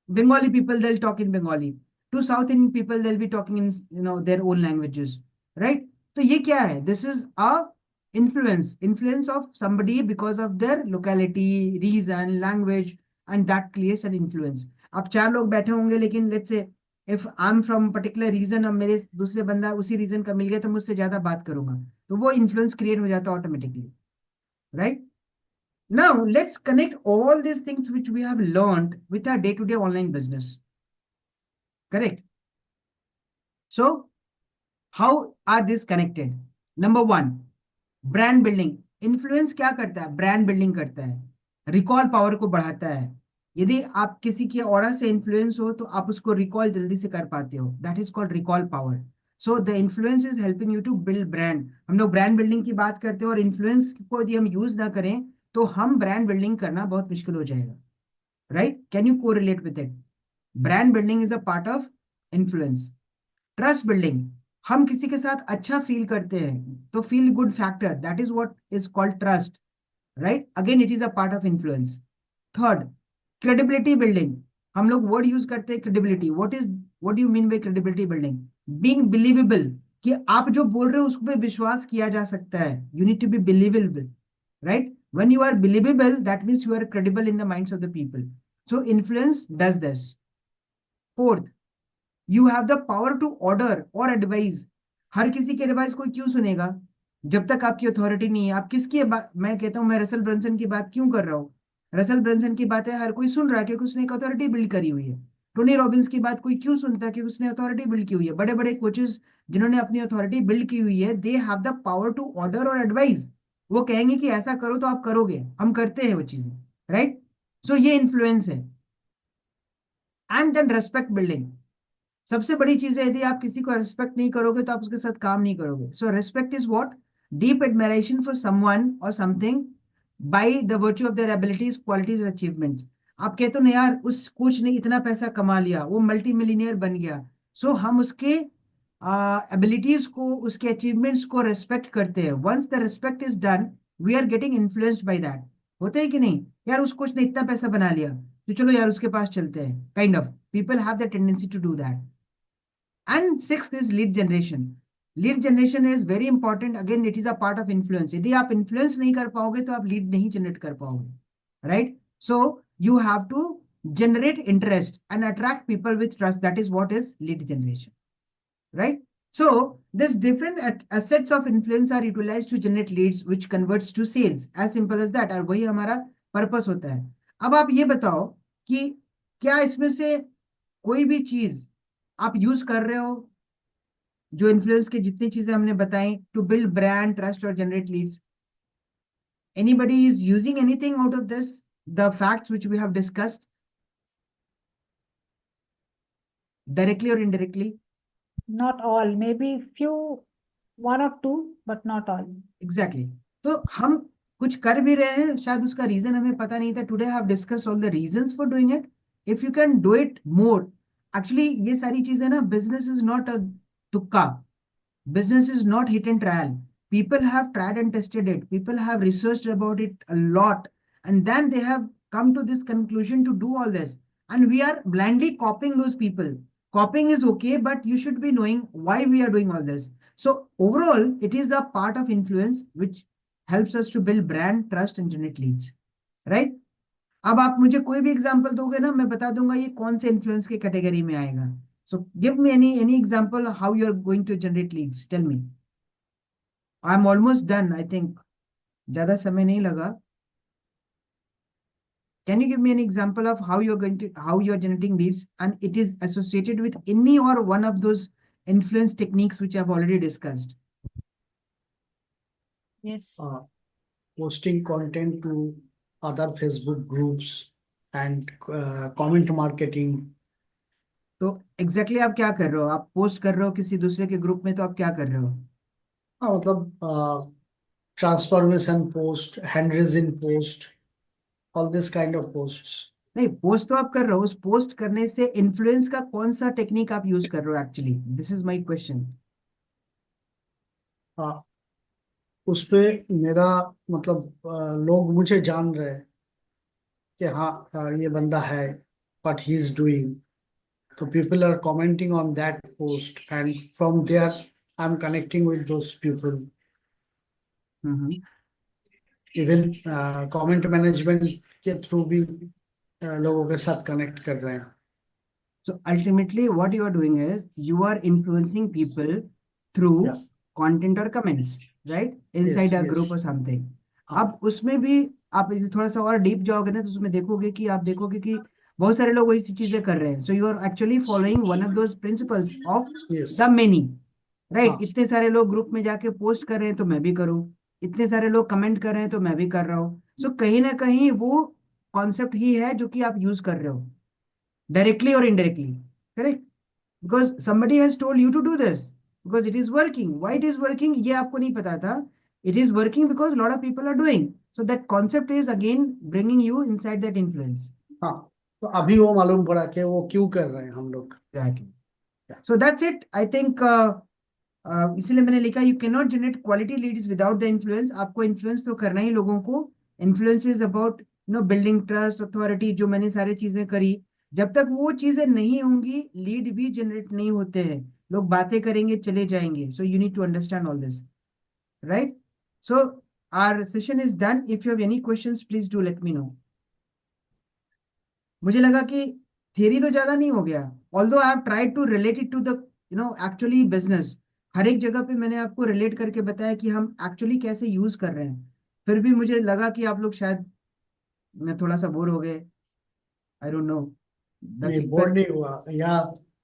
Bengali people, they'll talk in Bengali. To South Indian people, they'll be talking in their own languages, right? तो ये क्या है? This is a influence of somebody because of their locality, reason, language, and that creates an influence. अब 4 लोग बैठे होंगे, लेकिन let's say if I'm from particular region, अब मेरे दूसरे बंदा उसी रीजन का मिल गया तो मुझसे ज्यादा बात करूंगा, तो वो इन्फ्लुएंस क्रिएट हो जाता है automatically, right? Now let's connect all these things which we have learned with our day-to-day online business. Correct? So how are these connected? Number 1, brand building. Influence क्या करता है? brand building करता है, रिकॉल पावर को बढ़ाता है. यदि आप किसी की ऑरा से इन्फ्लुएंस हो तो आप उसको रिकॉल जल्दी से कर पाते हो, that is called recall power. So the influence is helping you to build brand. हम लोग ब्रांड बिल्डिंग की बात करते हैं, और इन्फ्लुएंस को यदि हम यूज ना करें तो हम ब्रांड बिल्डिंग करना बहुत मुश्किल हो जाएगा, right? Can you correlate with it? Brand building is a part of influence. Trust building. हम किसी के साथ अच्छा फील करते हैं तो feel good factor, that is what is called trust, right? Again it is a part of influence. Third, credibility building. हम लोग वर्ड यूज करते हैं credibility. What do you mean bye credibility building? Being believable, कि आप जो बोल रहे हो उस पर विश्वास किया जा सकता है. You need to be believable, right? When you are believable, that means you are credible in the minds of the people. So influence does this. Fourth, you have the power to order or advise. हर किसी की एडवाइस कोई क्यों सुनेगा जब तक आपकी अथॉरिटी नहीं है? आप किसकी मैं कहता हूं, मैं रसल ब्रंसन की बात क्यों कर रहा हूं? रसल ब्रंसन की बातें हर कोई सुन रहा है क्योंकि उसने एक अथॉरिटी बिल्ड करी हुई है. टोनी रॉबिन्स की बात कोई क्यों सुनता है? क्योंकि उसने अथॉरिटी बिल्ड की हुई है. बड़े बड़े कोचेस जिन्होंने अपनी अथॉरिटी बिल्ड की हुई है, they have the power to order और एडवाइस. वो कहेंगे कि ऐसा करो तो आप करोगे, हम करते हैं वो चीजें, राइट? सो ये इन्फ्लुएंस है. And then respect building. सबसे बड़ी चीज है, यदि आप किसी को रेस्पेक्ट नहीं करोगे तो आप उसके साथ काम नहीं करोगे. So respect is what? Deep admiration for someone और something by the virtue of their abilities, qualities और अचीवमेंट्स. आप कहते हो ना यार, उस कोच ने इतना पैसा कमा लिया, वो मल्टी मिलीनियर बन गया, सो हम उसके एबिलिटीज को, उसके अचीवमेंट्स को रेस्पेक्ट करते हैं. Once the respect is done, we are getting influenced by that. होते हैं कि नहीं? यार उस कोच ने इतना पैसा बना लिया, तो चलो यार उसके पास चलते हैं. Kind of people have the tendency to do that. And sixth is lead generation. Lead generation is very important. Again, it is a part of influence. यदि आप influence नहीं कर पाओगे तो आप lead नहीं generate कर पाओगे, right? So you have to generate interest and attract people with trust. That is what is lead generation, right? So this different assets of influence are utilized to generate leads, which converts to sales. As simple as that. और वही हमारा purpose होता है. अब आप ये बताओ कि क्या इसमें से कोई भी चीज आप यूज कर रहे हो, जो इन्फ्लुएंस की जितनी चीजें हमने बताई, टू बिल्ड ब्रांड, ट्रस्ट और generate leads? Anybody is using anything out of this, the facts which we have discussed, directly और indirectly? Not all, maybe few, one or two, but not all. Exactly. तो हम कुछ कर भी रहे हैं, शायद उसका रीजन हमें पता नहीं था. Today have discussed all the reasons for doing it. If you can do it more, actually ये सारी चीजें ना, बिजनेस इज नॉट अ तुक्का. Business is not hit and trial. People have tried and tested it. People have researched about it a lot. And then they have come to this conclusion to do all this. And we are blindly copying those people. Copying is okay, but you should be knowing why we are doing all this. So overall, it is a part of influence which helps us to build brand, trust, and generate leads. Right? अब आप मुझे कोई भी एग्जांपल दोगे ना, मैं बता दूंगा ये कौन से इन्फ्लुएंस की कैटेगरी में आएगा. So give me any example how you're going to generate leads. Tell me. I'm almost done. I think ज़्यादा समय नहीं लगा. Can you give me an example of how you're generating leads, and it is associated with any or one of those influence techniques which I've already discussed? Yes. Posting content to other Facebook groups and comment marketing. तो एग्जैक्टली आप क्या कर रहे हो? आप पोस्ट कर रहे हो किसी दूसरे के ग्रुप में, तो आप क्या कर रहे हो? हाँ, मतलब transformation post, hand raising post, all this kind of posts. नहीं, पोस्ट तो आप कर रहे हो. उस पोस्ट करने से इन्फ्लुएंस का कौन सा टेक्निक आप यूज कर रहे हो? Actually this is my question. हाँ, उस पे मेरा मतलब लोग मुझे जान रहे हैं कि हाँ ये बंदा है, what he is doing. So people are commenting on that post, and from there I'm connecting with those people. Even comment management के through भी लोगों के साथ connect कर रहे हैं. So ultimately what you are doing is you are influencing people through content or comments, right? Inside a group or something. अब उसमें भी आप थोड़ा सा और डीप जाओगे ना, तो उसमें देखोगे कि बहुत सारे लोग वही चीजें कर रहे हैं. So you are actually following one of those principles of the many, right? इतने सारे लोग ग्रुप में जाके पोस्ट कर रहे हैं तो मैं भी करूं, इतने सारे लोग कमेंट कर रहे हैं तो मैं भी कर रहा हूं. So कहीं ना कहीं वो कॉन्सेप्ट ही है जो कि आप यूज कर रहे हो, directly or indirectly, correct? Because somebody has told you to do this because it is working. Why it is working ये आपको नहीं पता था. It is working because a lot of people are doing. So that concept is again bringing you inside that influence. हाँ, तो अभी वो मालूम पड़ा कि वो क्यों कर रहे हैं हम लोग. Exactly. So that's it. I think इसलिए मैंने लिखा you cannot generate quality leads without the influence. आपको influence तो करना ही लोगों को. Influence is about building trust, authority, जो मैंने सारी चीजें करी. जब तक वो चीजें नहीं होंगी लीड भी जनरेट नहीं होते हैं, लोग बातें करेंगे चले जाएंगे. So you need to understand all this, right? So our session is done. If you have any questions please do let me know. मुझे लगा कि थियरी तो ज्यादा नहीं हो गया, although I have tried to relate it to the actually business. हर एक जगह पे मैंने आपको रिलेट करके बताया कि हम एक्चुअली कैसे यूज कर रहे हैं. फिर भी मुझे लगा कि आप लोग शायद मैं थोड़ा सा बोर हो गए. आई डोंट नो द नहीं, बोर फीडबैक. नहीं हुआ, या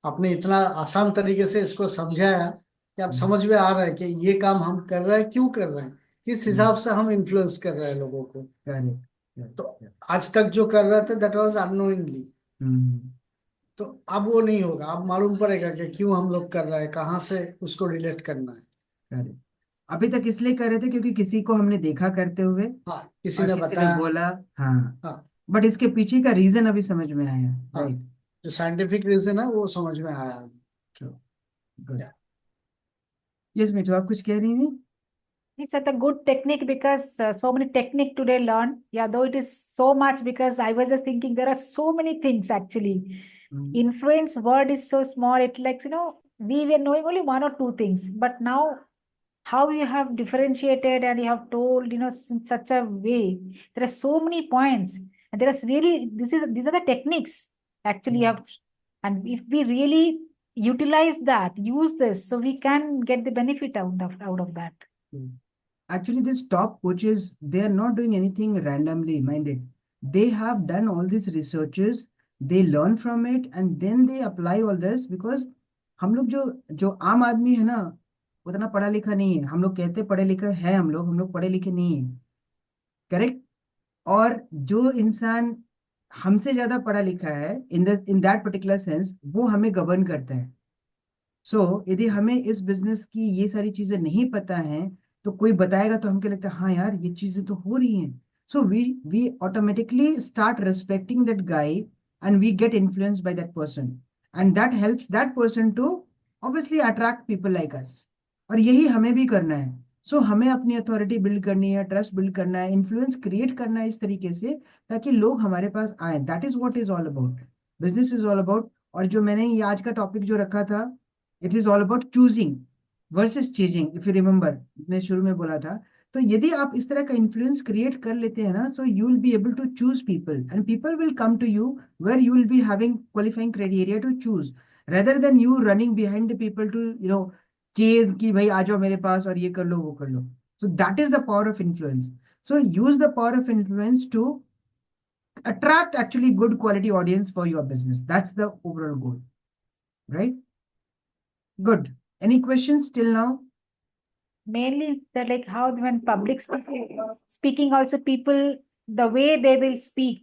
आपने इतना आसान तरीके से इसको समझाया कि आप करेक्ट, समझ में आ रहा है कि ये काम हम कर रहे हैं, क्यों कर रहे हैं, किस हिसाब से हम इन्फ्लुएंस कर रहे हैं लोगों को। करेक्ट. तो आज तक जो कर रहे थे दैट वाज अननोइंगली, हम्म. तो अब वो नहीं होगा, अब मालूम पड़ेगा कि क्यों हम लोग कर रहे हैं, कहाँ से उसको रिलेट करना है। करेक्ट. अभी तक इसलिए कर रहे थे क्योंकि किसी को हमने देखा करते हुए हाँ, किसी और ने किसी ने बताया। बोला. हाँ. हाँ। बट इसके पीछे का रीजन अभी समझ में आया. हाँ, राइट. जो साइंटिफिक रीजन है वो समझ में आया। गुड. यस मिठू, आप कुछ कह रही थी? It's a good technique because so many technique today learn. Yeah, though it is so much because I was just thinking there are so many things actually. Hmm. Influence word is so small. It like, we were knowing only one or two things, but now how you have differentiated and you have told, in such a way, there are so many points. And there is really, these are the techniques actually you have, and if we really utilize that, use this, so we can get the benefit out of that. Actually, these top coaches, they are not doing anything randomly minded. They have done all these researches, they learn from it, and then they apply all this. Because हम लोग जो जो आम आदमी है ना, उतना पढ़ा लिखा नहीं है. हम लोग कहते पढ़े लिखे हैं, हम लोग पढ़े लिखे नहीं है. करेक्ट. और जो इंसान हमसे ज्यादा पढ़ा लिखा है इन दैट पर्टिकुलर सेंस, वो हमें गवर्न करता है. यदि हमें इस बिजनेस की ये सारी चीजें नहीं पता है, तो कोई बताएगा तो हमको लगता है हाँ यार ये चीजें तो हो रही हैं. We automatically start respecting that guy and we get influenced by that person, and that helps that person to obviously attract people like us. और यही हमें भी करना है. हमें अपनी अथॉरिटी बिल्ड करनी है, ट्रस्ट बिल्ड करना है, इन्फ्लुएंस क्रिएट करना है इस तरीके से ताकि लोग हमारे पास आए. That is what is all about. Business is all about. और जो मैंने ये आज का टॉपिक जो रखा था, it is all about choosing versus chasing. If you remember, मैंने शुरू में बोला था. तो यदि आप इस तरह का इन्फ्लुएंस क्रिएट कर लेते हैं ना, so you will be able to choose people and people will come to you where you will be having qualifying criteria to choose, rather than you running behind the people to chase कि भाई आ जाओ मेरे पास और ये कर लो वो कर लो. So that is the power of influence. So use the power of influence to attract actually good quality audience for your business. That's the overall goal, right? Good. Any questions till now? Mainly that like how when public speaking also people, the way they will speak,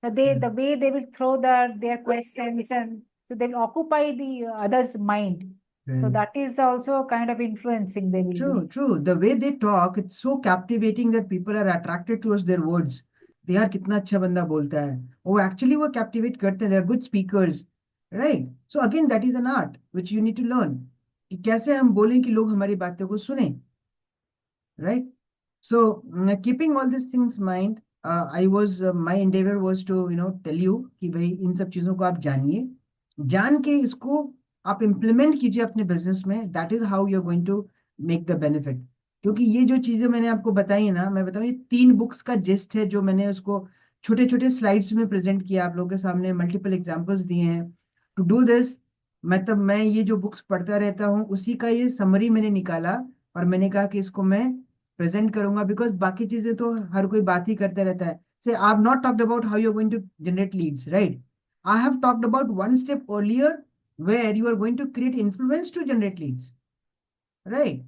the way they will throw their questions, and so they will occupy the other's mind. So that is also kind of influencing they will True, be. true. The way they talk, it's so captivating that people are attracted towards their words. They यार कितना अच्छा बंदा बोलता है. वो actually वो captivate करते हैं. They are good speakers, right? So again, that is an art which you need to learn. कि कैसे हम बोलें कि लोग हमारी बातों को सुने, right? So keeping all these things in mind, my endeavor was to tell you कि भाई इन सब चीजों को आप जानिए, जान के इसको आप इम्प्लीमेंट कीजिए अपने बिजनेस में. That is how you are going to make the benefit. क्योंकि ये जो चीजें मैंने आपको बताई है ना, मैं बताऊं ये 3 बुक्स का जिस्ट है जो मैंने उसको छोटे छोटे स्लाइड्स में प्रेजेंट किया आप लोगों के सामने, मल्टीपल एग्जांपल्स दिए हैं. टू डू दिस, मतलब मैं ये जो बुक्स पढ़ता रहता हूँ उसी का ये समरी मैंने निकाला और मैंने कहा कि इसको मैं प्रेजेंट करूंगा. बिकॉज बाकी चीजें तो हर कोई बात ही करते रहता है. Say I have not talked about how you are going to generate leads, right? I have talked about one step earlier where you are going to create influence to generate leads, right?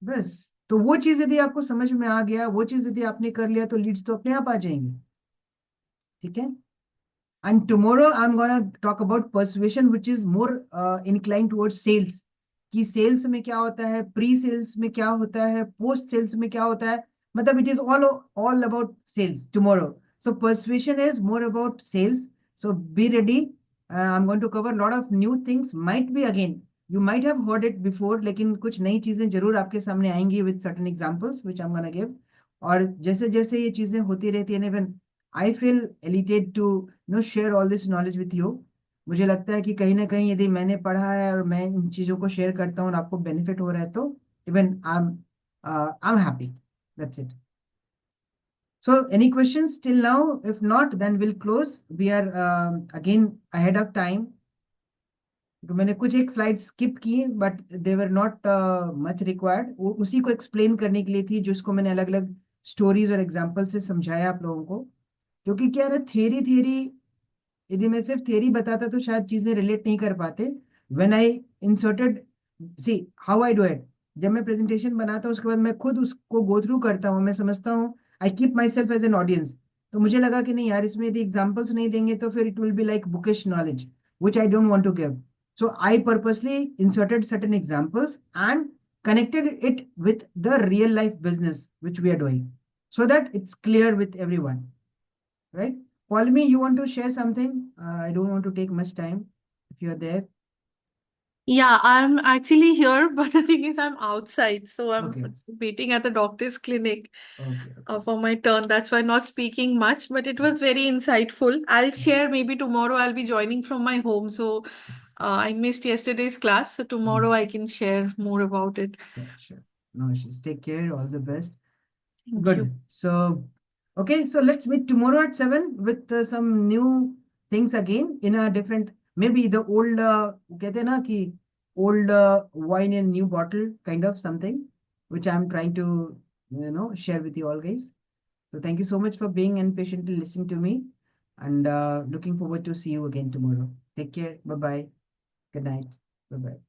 बस. तो वो चीज यदि आपको समझ में आ गया, वो चीज यदि आपने कर लिया, तो लीड्स तो अपने आप आ जाएंगे. ठीक है. And tomorrow I'm gonna talk about persuasion, which is more inclined towards sales. कि सेल्स में क्या होता है, प्री सेल्स में क्या होता है, पोस्ट सेल्स में क्या होता है. मतलब it is all about sales tomorrow. So persuasion is more about sales. So be ready. I'm going to cover a lot of new things. Might be again, you might have heard it before, लेकिन कुछ नई चीजें जरूर आपके सामने आएंगी with certain examples which I'm gonna give. और जैसे जैसे ये चीजें होती रहती है, even I feel elated to share all this knowledge with you. मुझे लगता है कि कहीं ना कहीं यदि मैंने पढ़ा है और मैं इन चीजों को शेयर करता हूँ और आपको बेनिफिट हो रहा है तो even I am happy. That's it. So any questions till now? If not, then we'll close. We are again ahead of time. तो मैंने कुछ एक स्लाइड स्किप किए but they were not much required. वो उसी को एक्सप्लेन करने के लिए थी जिसको मैंने अलग अलग स्टोरीज और एग्जांपल से समझाया आप लोगों को. क्योंकि क्या है ना, थ्योरी थ्योरी यदि मैं सिर्फ थ्योरी बताता तो शायद चीजें रिलेट नहीं कर पाते. When I inserted, see how I do it. जब मैं प्रेजेंटेशन बनाता हूँ उसके बाद मैं खुद उसको गो थ्रू करता हूँ, मैं समझता हूँ, I keep myself as an audience. तो मुझे लगा कि नहीं यार, इसमें यदि एग्जाम्पल्स नहीं देंगे तो फिर it will be like bookish knowledge which I don't want to give. So I purposely inserted certain examples and connected it with the real life business which we are doing so that it's clear with everyone. Right? Paulmi, you want to share something? I don't want to take much time if you're there. Yeah, I'm actually here, but the thing is, I'm outside, so I'm Okay. waiting at the doctor's clinic Okay. Okay. for my turn. That's why I'm not speaking much, but it was very insightful. I'll share maybe tomorrow. I'll be joining from my home, so I missed yesterday's class, so tomorrow I can share more about it. Sure, sure. No issues. Take care. All the best. Thank Good. you. So, okay, so let's meet tomorrow at 7 with some new things again in a different, maybe the old, कहते हैं ना कि old wine in new bottle kind of something, which I'm trying to, share with you all guys. So thank you so much for being and patiently listening to me, and looking forward to see you again tomorrow. Take care. Bye-bye. Good night. Bye-bye.